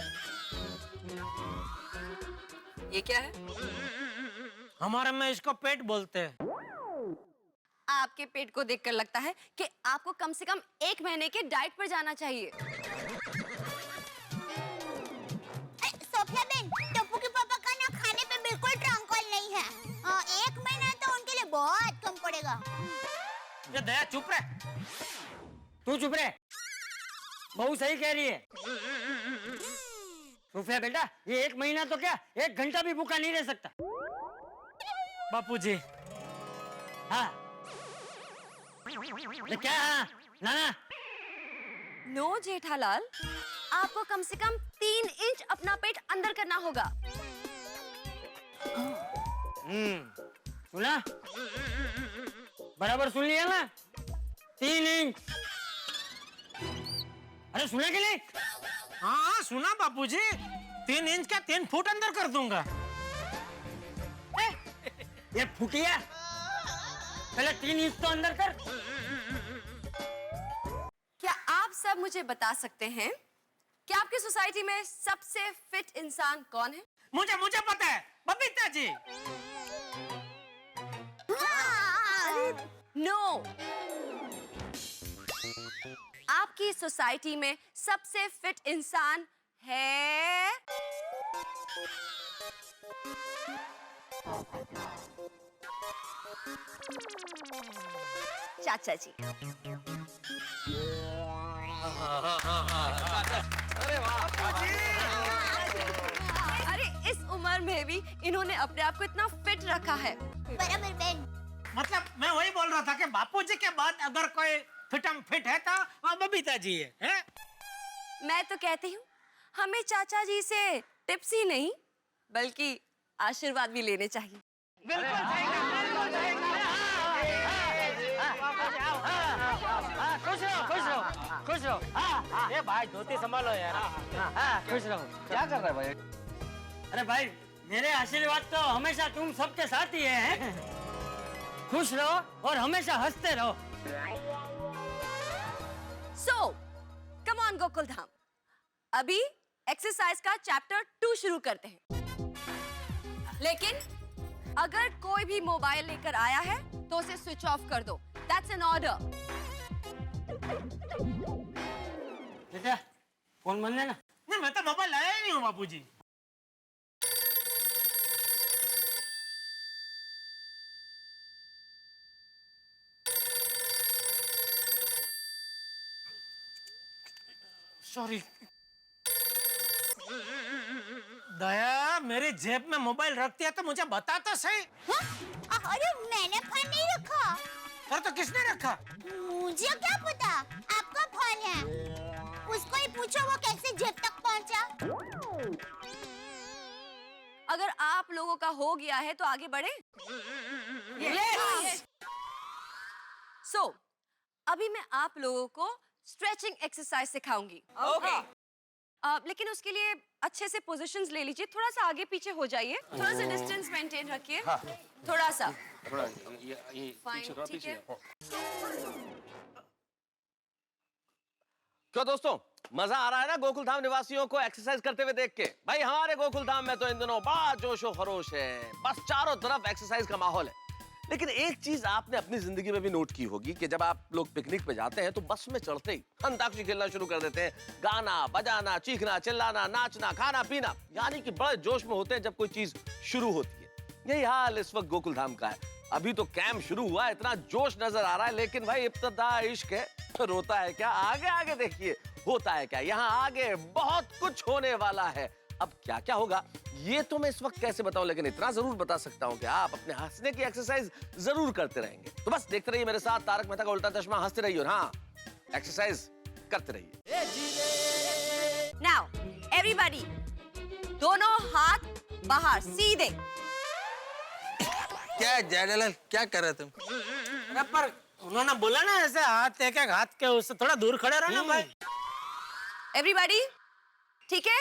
ये क्या है? हमारे में इसको पेट बोलते हैं। आपके पेट को देखकर लगता है कि आपको कम से कम 1 महीने के डाइट पर जाना चाहिए। सोफिया बहन, टप्पू के पापा का ना खाने पे बिल्कुल ट्रंकल नहीं है। 1 महीना तो उनके लिए बहुत कम पड़ेगा। ये दया चुप रहे। तू चुप रहे, बहू सही कह रही है। सोफिया बेटा, ये 1 महीना तो क्या 1 घंटा भी भूखा नहीं रह सकता। बापूजी। हाँ क्या? हाँ नाना। नो जेठालाल, आपको कम से कम 3 इंच अपना पेट अंदर करना होगा। सुना? बराबर सुन लिया ना? 3 इंच। अरे सुना कि नहीं? हाँ सुना बापूजी, 3 इंच का 3 फुट अंदर कर दूंगा। ये फुटिया, पहले 3 इंच तो अंदर कर। क्या आप सब मुझे बता सकते हैं कि आपकी सोसाइटी में सबसे फिट इंसान कौन है? मुझे पता है, बबीता जी। नो, आपकी सोसाइटी में सबसे फिट इंसान है चाचा जी। अरे इस उम्र में भी इन्होंने अपने आप को इतना फिट रखा है। बराबर बहन। मतलब मैं वही बोल रहा था कि बापूजी के बाद अगर कोई फिटम फिट है तो वो बबीता जी है? मैं तो कहती हूँ हमें चाचा जी से टिप्स ही नहीं बल्कि आशीर्वाद भी लेने चाहिए। बिल्कुल सही कहा, बिल्कुल सही कहा। खुश रहो, खुश रहो। ये भाई धोती संभालो यार। खुश रहो। क्या कर रहा है भाई? अरे भाई, मेरे आशीर्वाद तो हमेशा तुम सबके साथ ही है। खुश रहो और हमेशा हंसते रहो। So, come on Gokul Dham, अभी एक्सरसाइज का चैप्टर 2 शुरू करते हैं। लेकिन अगर कोई भी मोबाइल लेकर आया है तो उसे स्विच ऑफ कर दो। That's an order. बेटा, फोन बंद है ना? नहीं, मैं तो मोबाइल लाया ही नहीं हूँ बापूजी। सॉरी। दया, मेरी जेब में मोबाइल रखती है तो मुझे बता तो सही। अरे मैंने फोन नहीं रखा। और तो किसने रखा? मुझे क्या पता, आपका फोन है। उसको ही पूछो वो कैसे जेब तक पहुंचा। अगर आप लोगों का हो गया है तो आगे बढ़े। So, अभी मैं आप लोगों को स्ट्रेचिंग एक्सरसाइज सिखाऊंगी। Okay. लेकिन उसके लिए अच्छे से पोजीशंस ले लीजिए, थोड़ा सा आगे पीछे हो जाइए, थोड़ा सा डिस्टेंस मेंटेन रखिए। थोड़ा सा ये ठीक है। क्यों दोस्तों, मजा आ रहा है ना गोकुल धाम निवासियों को एक्सरसाइज करते हुए देख के? भाई हमारे गोकुल धाम में तो इन दिनों बड़ा जोशो खरोश है, बस चारों तरफ एक्सरसाइज का माहौल है। लेकिन एक चीज आपने अपनी जिंदगी में भी नोट की होगी कि जब आप लोग पिकनिक पे जाते हैं तो बस में चढ़ते ही अंताक्षरी खेलना शुरू कर देते हैं। गाना बजाना, चीखना चिल्लाना, नाचना, खाना पीना, यानी कि बड़े जोश में होते हैं जब कोई चीज शुरू होती है। यही हाल इस वक्त गोकुल धाम का है। अभी तो कैंप शुरू हुआ, इतना जोश नजर आ रहा है, लेकिन भाई इब्तिदा इश्क है, रोता है क्या? आगे आगे देखिए होता है क्या। यहाँ आगे बहुत कुछ होने वाला है। अब क्या क्या होगा ये तो मैं इस वक्त कैसे बताऊं, लेकिन इतना जरूर बता सकता हूं कि आप अपने हंसने की एक्सरसाइज जरूर करते रहेंगे। तो बस देखते रहिए मेरे साथ तारक मेहता का उल्टा चश्मा, हंसते रहिए और हाँ, एक्सरसाइज करते रहिए। नाउ एवरीबॉडी, दोनों हाथ बाहर सीधे। क्या जेठालाल, क्या कर रहे तुम? पर उन्होंने बोला ना ऐसे हाथ एक एक हाथ के उससे थोड़ा दूर खड़े रहो ना भाई। एवरीबॉडी ठीक है?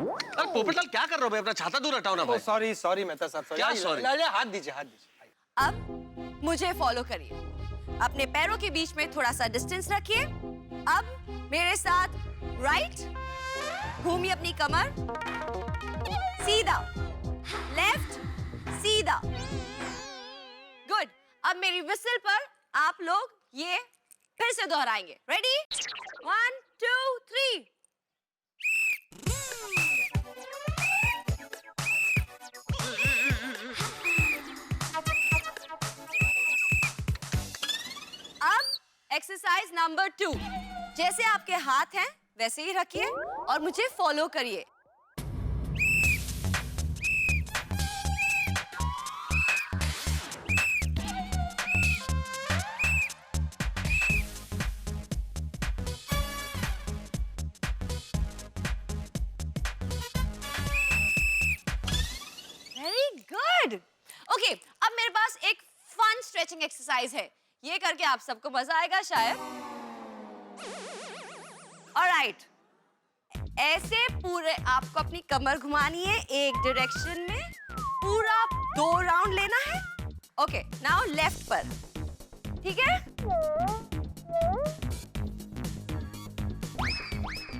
अरे पोपटलाल क्या कर रहे हो भाई? अपना छाता दूर हटाओ ना भाई। सॉरी मेहता साहब। क्या सॉरी? हाथ दीजिए, हाथ दीजिए। अब मुझे फॉलो करिए, अपने पैरों के बीच में थोड़ा सा डिस्टेंस रखिए। अब मेरे साथ राइट, घूमिए अपनी कमर, सीधा, लेफ्ट, सीधा। गुड। अब मेरी विसल पर आप लोग ये फिर से दोहराएंगे। रेडी? 1 2 3। अब एक्सरसाइज नंबर 2। जैसे आपके हाथ हैं वैसे ही रखिए और मुझे फॉलो करिए। Very good. ओके, अब मेरे पास एक फन स्ट्रेचिंग एक्सरसाइज है, ये करके आप सबको मजा आएगा शायद। ऑलराइट, ऐसे पूरे आपको अपनी कमर घुमानी है एक डायरेक्शन में, पूरा 2 राउंड लेना है। ओके, नाउ लेफ्ट पर, ठीक है?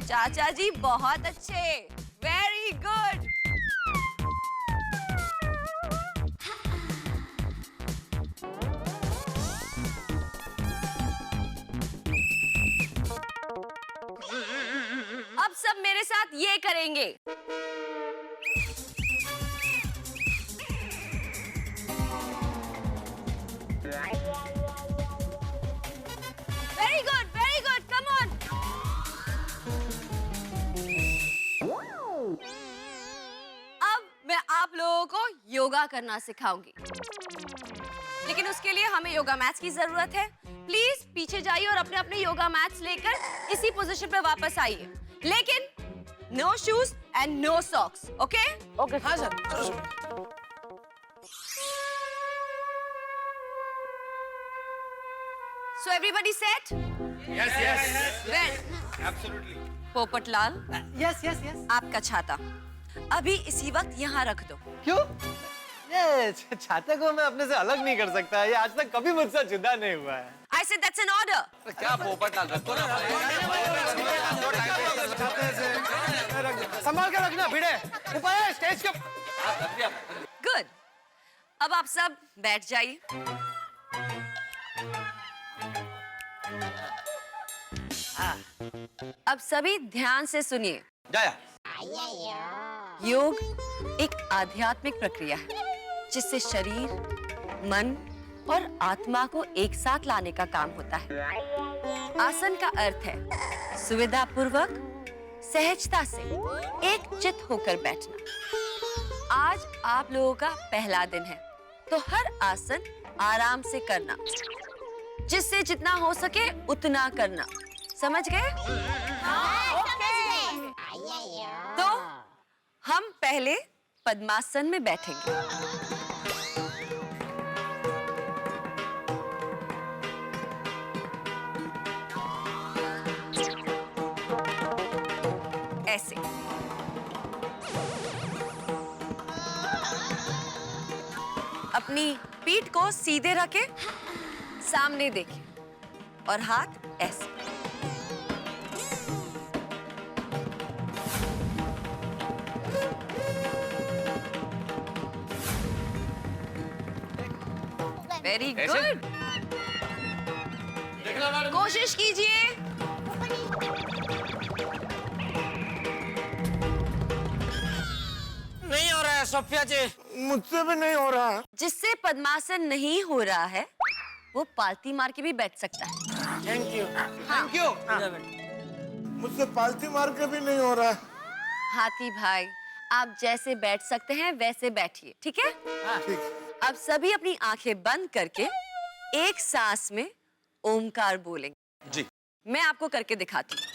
चाचा जी बहुत अच्छे, वेरी गुड। अब सब मेरे साथ ये करेंगे। Very good, come on. अब मैं आप लोगों को योगा करना सिखाऊंगी, लेकिन उसके लिए हमें योगा मैट्स की जरूरत है। प्लीज पीछे जाइए और अपने अपने योगा मैट्स लेकर इसी पोजीशन पे वापस आइए, लेकिन no shoes and no socks. Okay? Okay, हाँ sir. So everybody set? Yes, yes. Well, Absolutely. Popatlal, yes yes yes. आपका छाता अभी इसी वक्त यहाँ रख दो। क्यों? ये छाते को मैं अपने से अलग नहीं कर सकता, ये आज तक कभी मुझसे जुदा नहीं हुआ है। I said that's an order. क्या पोपटलाल, रखो ना संभाल के रखना भिड़े, ऊपर है स्टेज के। गुड, अब आप सब बैठ जाइए। अब सभी ध्यान से सुनिए। जाया। योग एक आध्यात्मिक प्रक्रिया है जिससे शरीर, मन और आत्मा को एक साथ लाने का काम होता है। आसन का अर्थ है सुविधा पूर्वक, सहजता से एकचित होकर बैठना। आज आप लोगों का पहला दिन है, तो हर आसन आराम से करना, जिससे जितना हो सके उतना करना। समझ गए? तो हम पहले पद्मासन में बैठेंगे। ऐसे। अपनी पीठ को सीधे रखें, सामने देखें और हाथ ऐसे। Very good. कोशिश कीजिए। नहीं हो रहा है सोफिया जी, मुझसे भी नहीं हो रहा। जिससे पद्मासन नहीं हो रहा है वो पालती मार के भी बैठ सकता है। Thank you. हाँ। मुझसे पालती मार के भी नहीं हो रहा। हाथी भाई, आप जैसे बैठ सकते हैं वैसे बैठिए, ठीक है? ठीक। अब सभी अपनी आंखें बंद करके एक सांस में ओमकार बोलेंगे। जी। मैं आपको करके दिखाती हूँ।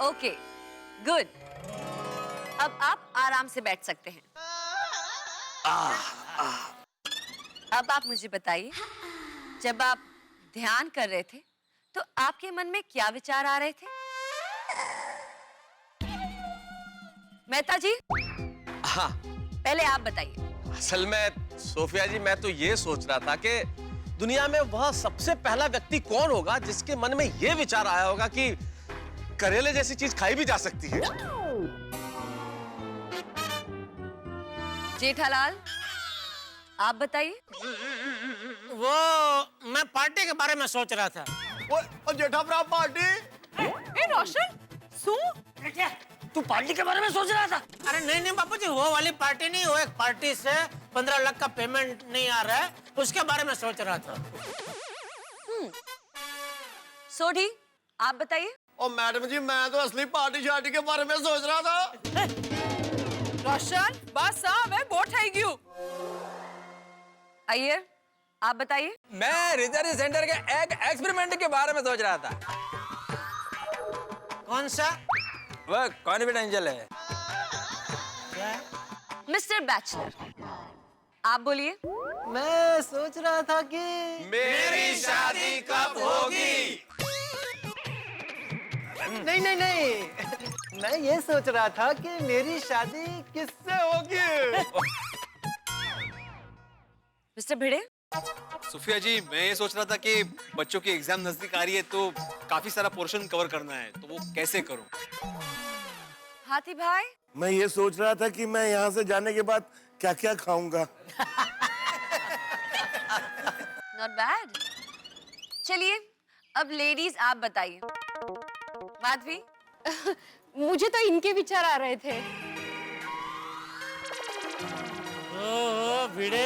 Okay, good. अब आप आराम से बैठ सकते हैं। अब आप मुझे बताइए, जब आप ध्यान कर रहे थे तो आपके मन में क्या विचार आ रहे थे? मेहता जी, हाँ, पहले आप बताइए। असल में सोफिया जी, मैं तो ये सोच रहा था कि दुनिया में वह सबसे पहला व्यक्ति कौन होगा जिसके मन में ये विचार आया होगा कि करेले जैसी चीज खाई भी जा सकती है। जेठालाल, आप बताइए। वो मैं पार्टी के बारे में सोच रहा था। जेठा भरा पार्टी? ए रोशन, सुन, तू पार्टी के बारे में सोच रहा था? अरे नहीं नहीं बापू जी, वो वाली पार्टी नहीं, वो एक पार्टी से 15 लाख का पेमेंट नहीं आ रहा है, उसके बारे में सोच रहा था। सोढ़ी, आप बताइए। ओ मैडम जी, मैं तो असली पार्टी शार्टी के बारे में सोच रहा था। रोशन, बस मैं बोट है क्यों? अय्यर, आप बताइए। मैं रिसर्च सेंटर के एक एक्सपेरिमेंट के बारे में सोच रहा था। कौन सा? वह कॉन्फिडेंशियल है। मिस्टर बैचलर, आप बोलिए। मैं सोच रहा था कि मेरी शादी कब होगी? नहीं नहीं नहीं, मैं ये सोच रहा था कि मेरी शादी किससे होगी। मिस्टर भिड़े। सुफिया जी, मैं ये सोच रहा था कि बच्चों की एग्जाम नजदीक आ रही है तो काफी सारा पोर्शन कवर करना है, तो वो कैसे करूं? हाथी भाई। मैं ये सोच रहा था कि मैं यहाँ से जाने के बाद क्या क्या खाऊंगा। Not bad. चलिए, अब लेडीज आप बताइए। माधवी। मुझे तो इनके विचार आ रहे थे। ओ भिड़े,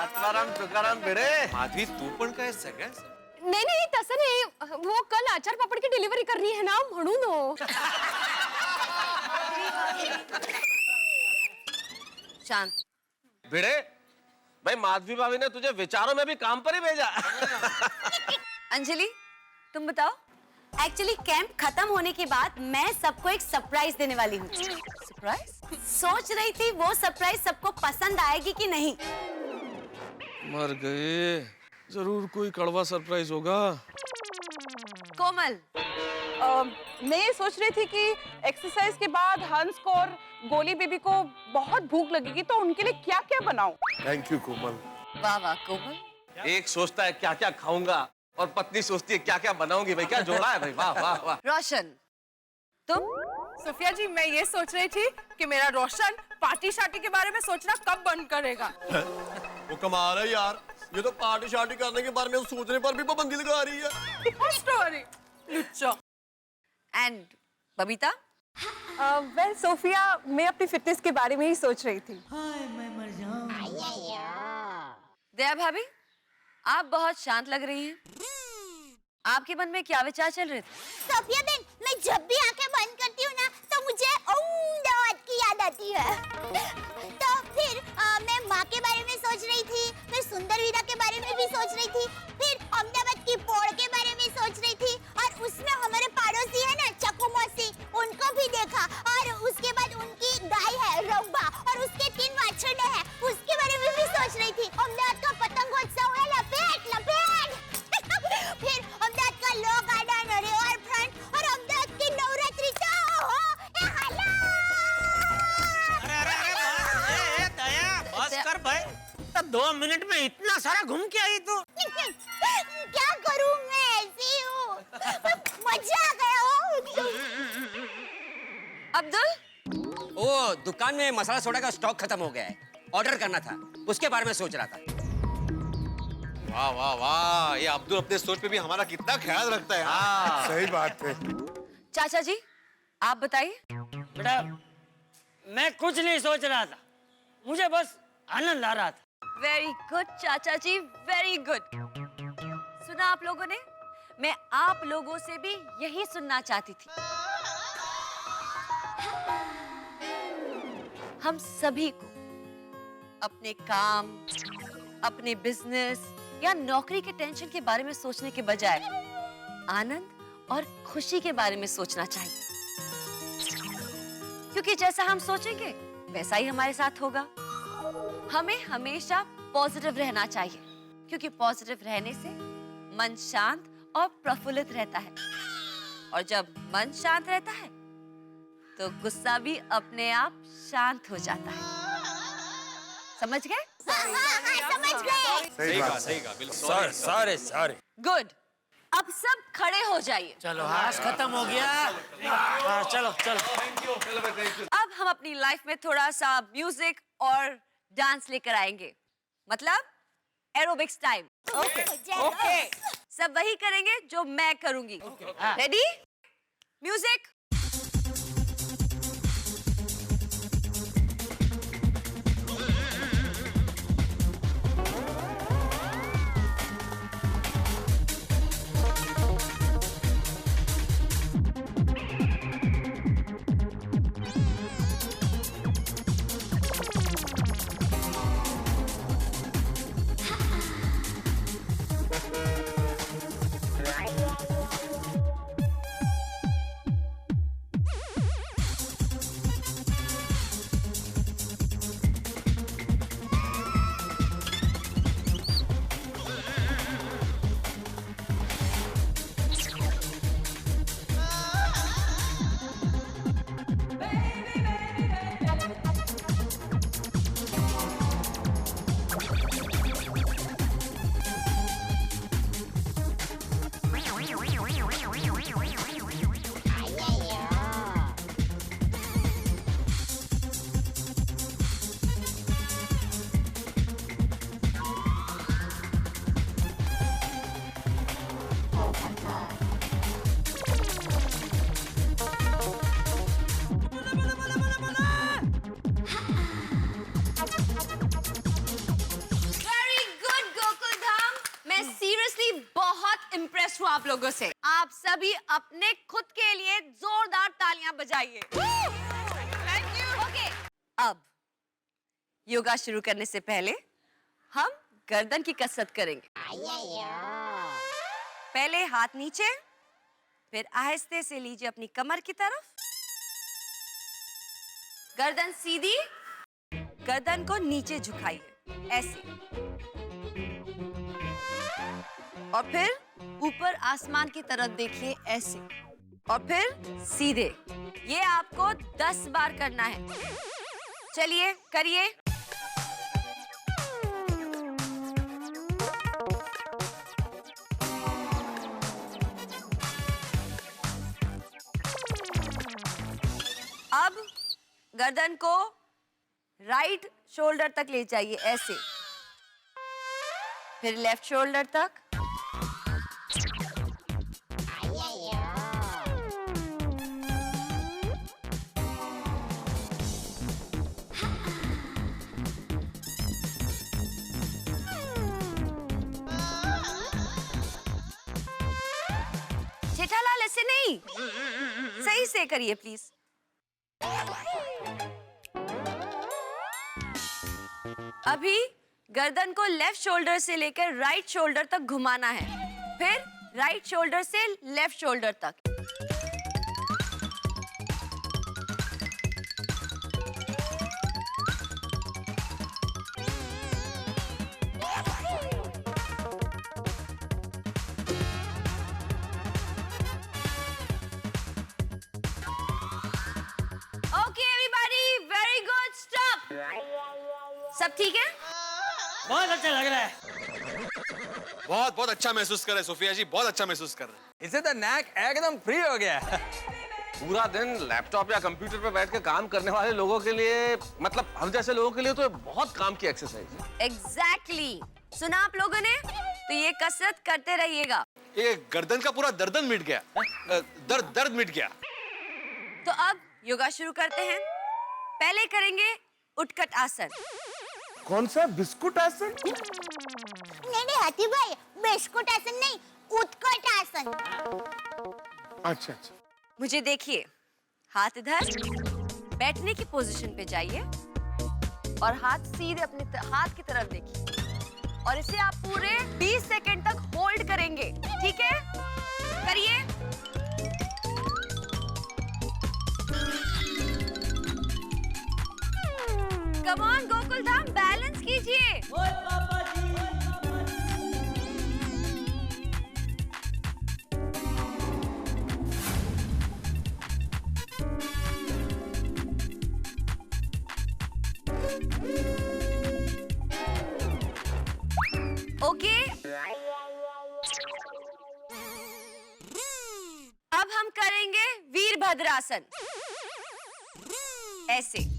आत्माराम तुकाराम भिड़े। माधवी, तू पण काय सगळ्यात? नाही नाही, तसं नाही, वो कल आचार पापड़ की डिलिव्हरी करनी है ना, म्हणून हो। शांत। भिड़े भाई, माधवी भाभी ने तुझे विचारों में भी काम पर ही भेजा। अंजलि, तुम बताओ। एक्चुअली कैंप खत्म होने के बाद मैं सबको एक सरप्राइज देने वाली हूँ। सरप्राइज? सोच रही थी वो सरप्राइज सबको पसंद आएगी कि नहीं। मर गए, जरूर कोई कड़वा सरप्राइज होगा। कोमल। मैं ये सोच रही थी कि एक्सरसाइज के बाद हंस को और गोली बेबी को बहुत भूख लगेगी, तो उनके लिए क्या क्या बनाऊं? थैंक यू कोमल। वाह वाह कोमल। एक सोचता है क्या क्या खाऊंगा और पत्नी सोचती है क्या क्या बनाऊंगी। भाई क्या जोड़ा है भाई, वाह वाह वाह। रोशन, तुम? सोफिया जी, मैं ये सोच रही थी कि मेरा रोशन पार्टी शार्टी के बारे में सोचना कब बंद करेगा। वो कमाल है यार, ये तो पार्टी शार्टी करने के बारे में सोचने पर भी पाबंदी लगा रही है। स्टोरी लुच्चा। एंड बबीता? वेल सोफिया, मैं अपनी फिटनेस के बारे में ही सोच रही थी। दया भाभी, आप बहुत शांत लग रही हैं। आपके मन में क्या विचार चल रहे थे? सोफिया बहन, मैं जब भी आंखें बंद करती हूँ ना, तो मुझे अहमदाबाद की याद आती है। तो फिर मैं माँ के बारे में सोच रही थी, फिर सुंदर वीरा के बारे में भी सोच रही थी, फिर अहमदाबाद की पौड़ के बारे में सोच रही थी, और उसमें हमारे पड़ोसी है ना चक्कू मौसी, उनको भी देखा, और उसके बाद उनकी गाय है रंबा, और उसके 3 वाछड़े हैं, उसके बारे में भी सोच रही थी। अहमदाबाद का पतंगोत्सव है, लपेट लपेट। फिर अहमदाबाद का लो गार्डन और रिवर फ्रंट, और अहमदाबाद की नवरात्रि तो अरे दया, बस कर भाई। तो 2 मिनट में इतना सारा घूम के आई तू। क्या करूं, मैं ऐसी हूँ, मजा आ गया हो। अब्दुल? ओ, दुकान में मसाला सोडा का स्टॉक खत्म हो गया है, ऑर्डर करना था, उसके बारे में सोच रहा था। वाह वाह वाह, ये अब्दुल अपने सोच पे भी हमारा कितना ख्याल रखता है। हाँ, सही बात है। चाचा जी, आप बताइए। बेटा, मैं कुछ नहीं सोच रहा था, मुझे बस आनंद आ रहा था। वेरी गुड चाचा जी, वेरी गुड। सुना आप लोगों ने? मैं आप लोगों से भी यही सुनना चाहती थी। हम सभी को अपने काम, अपने बिजनेस या नौकरी के टेंशन के बारे में सोचने के बजाय आनंद और खुशी के बारे में सोचना चाहिए। क्योंकि जैसा हम सोचेंगे वैसा ही हमारे साथ होगा। हमें हमेशा पॉजिटिव रहना चाहिए, क्योंकि पॉजिटिव रहने से मन शांत और प्रफुल्लित रहता है, और जब मन शांत रहता है तो गुस्सा भी अपने आप शांत हो जाता है। समझ गए? समझ गए। सही कहा, बिल्कुल। सॉरी। गुड। अब सब खड़े हो जाइए। चलो हास खत्म हो गया। हाँ, चलो। अब हम अपनी लाइफ में थोड़ा सा म्यूजिक और डांस लेकर आएंगे, मतलब एरोबिक्स टाइम। ओके। सब वही करेंगे जो मैं करूंगी। रेडी? म्यूजिक। आप लोगों से। आप सभी अपने खुद के लिए जोरदार तालियां बजाइए। Thank you. ओके, अब योगा शुरू करने से पहले हम गर्दन की कसरत करेंगे। पहले हाथ नीचे, फिर आहिस्ते से लीजिए अपनी कमर की तरफ, गर्दन सीधी, गर्दन को नीचे झुकाइए ऐसे, और फिर ऊपर आसमान की तरफ देखिए ऐसे, और फिर सीधे। ये आपको 10 बार करना है। चलिए करिए। अब गर्दन को राइट शोल्डर तक ले जाइए ऐसे, फिर लेफ्ट शोल्डर तक, जेठालाल ऐसे नहीं, सही से करिए प्लीज। अभी गर्दन को लेफ्ट शोल्डर से लेकर राइट शोल्डर तक घुमाना है, फिर राइट शोल्डर से लेफ्ट शोल्डर तक। Okay everybody, very good, stop. सब ठीक है? बहुत अच्छा लग रहा है। बहुत बहुत अच्छा महसूस कर रहे हैं सोफिया जी, बहुत अच्छा महसूस कर रहे हैं। इसे तो नैक एकदम फ्री हो गया। पूरा दिन लैपटॉप या कंप्यूटर पे बैठ के काम करने वाले लोगों के लिए, मतलब हम जैसे लोगों के लिए तो बहुत काम की एक्सरसाइज है। एग्जैक्टली। सुना आप लोगों ने? तो ये कसरत करते रहिएगा। ये गर्दन का पूरा दर्द मिट गया, दर्द मिट गया। तो अब योगा शुरू करते हैं। पहले करेंगे उत्कट आसन। कौन सा? बिस्कुट आसन? नहीं हाथी भाई, बिस्कुट आसन नहीं, उत्कट आसन। अच्छा अच्छा। मुझे देखिए, हाथ इधर, बैठने की पोजीशन पे जाइए और हाथ सीधे अपने हाथ की तरफ देखिए, और इसे आप पूरे 20 सेकंड तक होल्ड करेंगे। ठीक है? करिए। Come on Gokul Dham, balance कीजिए। ओके, अब हम करेंगे वीरभद्रासन। ऐसे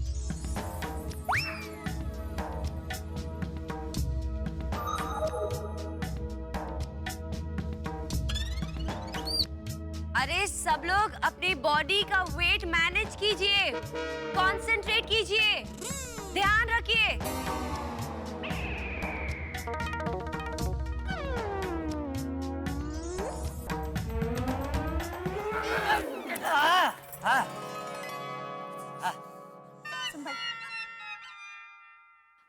अरे सब लोग अपनी बॉडी का वेट मैनेज कीजिए, कंसंट्रेट कीजिए, ध्यान रखिए।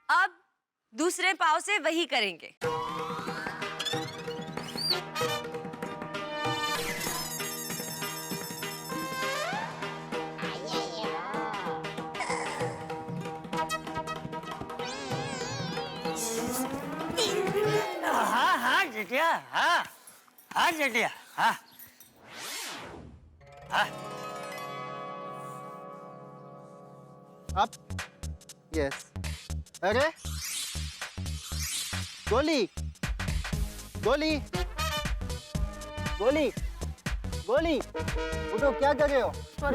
अब दूसरे पाव से वही करेंगे। हाँ हाँ जेठिया, हाँ हाँ जेठिया, हाँ हाँ। Up, yes. अरे गोली गोली गोली गोली, उठो, क्या कर रहे हो?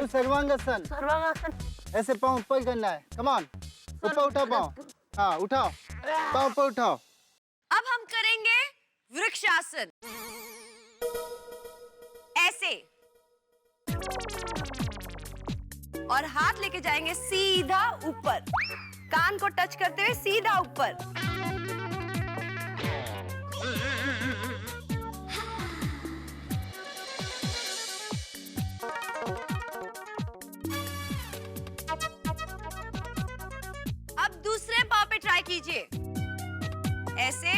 सर्वांगासन। सर्वांगासन ऐसे पाँव ऊपर करना है। कम ऑन, ऊपर उठाओ पाँव। हाँ उठाओ, पाँव ऊपर उठाओ। अब हम करेंगे वृक्षासन। ऐसे, और हाथ लेके जाएंगे सीधा ऊपर, कान को टच करते हुए सीधा ऊपर। अब दूसरे पाँव पे ट्राई कीजिए। ऐसे,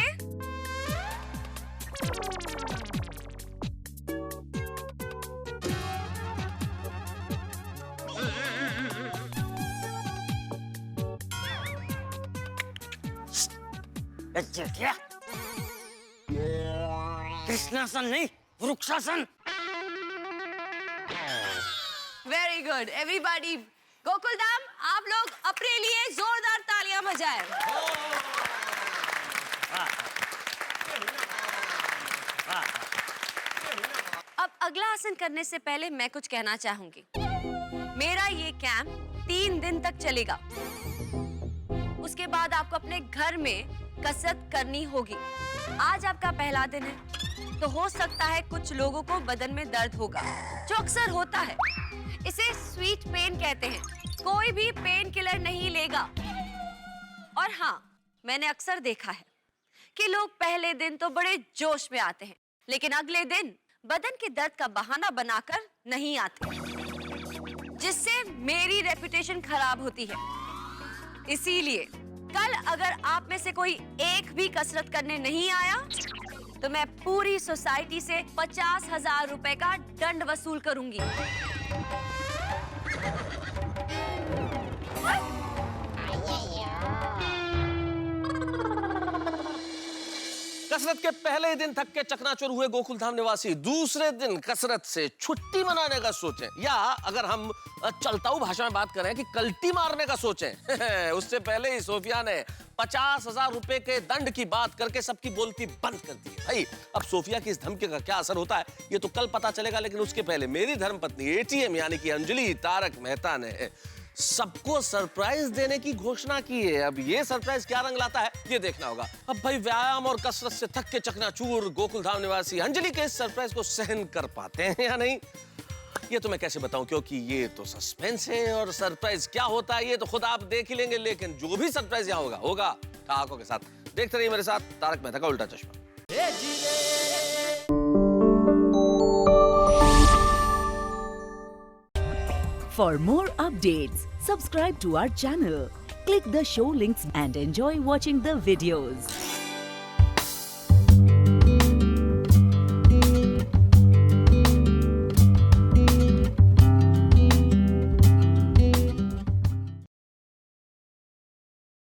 जेठिया, कृष्णासन नहीं, वृक्षासन। Very good everybody. Gokul Dham, आप लोग अपने लिए जोरदार तालियां बजाएं। अब अगला आसन करने से पहले मैं कुछ कहना चाहूंगी। मेरा ये कैंप 3 दिन तक चलेगा। उसके बाद आपको अपने घर में कसरत करनी होगी। आज आपका पहला दिन है, तो हो सकता है कुछ लोगों को बदन में दर्द होगा, जो अक्सर होता है। इसे स्वीट पेन कहते हैं। कोई भी पेन किलर नहीं लेगा। और हाँ, मैंने अक्सर देखा है कि लोग पहले दिन तो बड़े जोश में आते हैं, लेकिन अगले दिन बदन के दर्द का बहाना बनाकर नहीं आते, जिससे मेरी रेपुटेशन खराब होती है। इसीलिए कल अगर आप में से कोई एक भी कसरत करने नहीं आया, तो मैं पूरी सोसाइटी से 50,000 रुपए का दंड वसूल करूंगी। कसरत के पहले दिन थक के चकनाचूर हुए गोकुलधाम निवासी दूसरे दिन कसरत से छुट्टी मनाने का सोचें, या अगर हम चलताऊ भाषा में बात करें कि कल्टी मारने का सोचें। उससे पहले ही सोफिया ने 50,000 रुपए के दंड की बात करके सबकी बोलती बंद कर दी। भाई, अब सोफिया की इस धमकी का क्या असर होता है ये तो कल पता चलेगा, लेकिन उसके पहले मेरी धर्मपत्नी एटीएम यानी कि अंजलि तारक मेहता ने सबको सरप्राइज देने की घोषणा की है। अब ये सरप्राइज क्या रंग लाता है ये देखना होगा। अब भाई, व्यायाम और कसरत से थक के चकनाचूर गोकुलधाम निवासी अंजलि के इस सरप्राइज को सहन कर पाते हैं या नहीं, ये तो मैं कैसे बताऊं, क्योंकि ये तो सस्पेंस है। और सरप्राइज क्या होता है ये तो खुद आप देख ही लेंगे, लेकिन जो भी सरप्राइज यहाँ होगा होगा ठहाकों के साथ। देखते रहिए मेरे साथ तारक मेहता का उल्टा चश्मा। For more updates, subscribe to our channel, click the show links and enjoy watching the videos.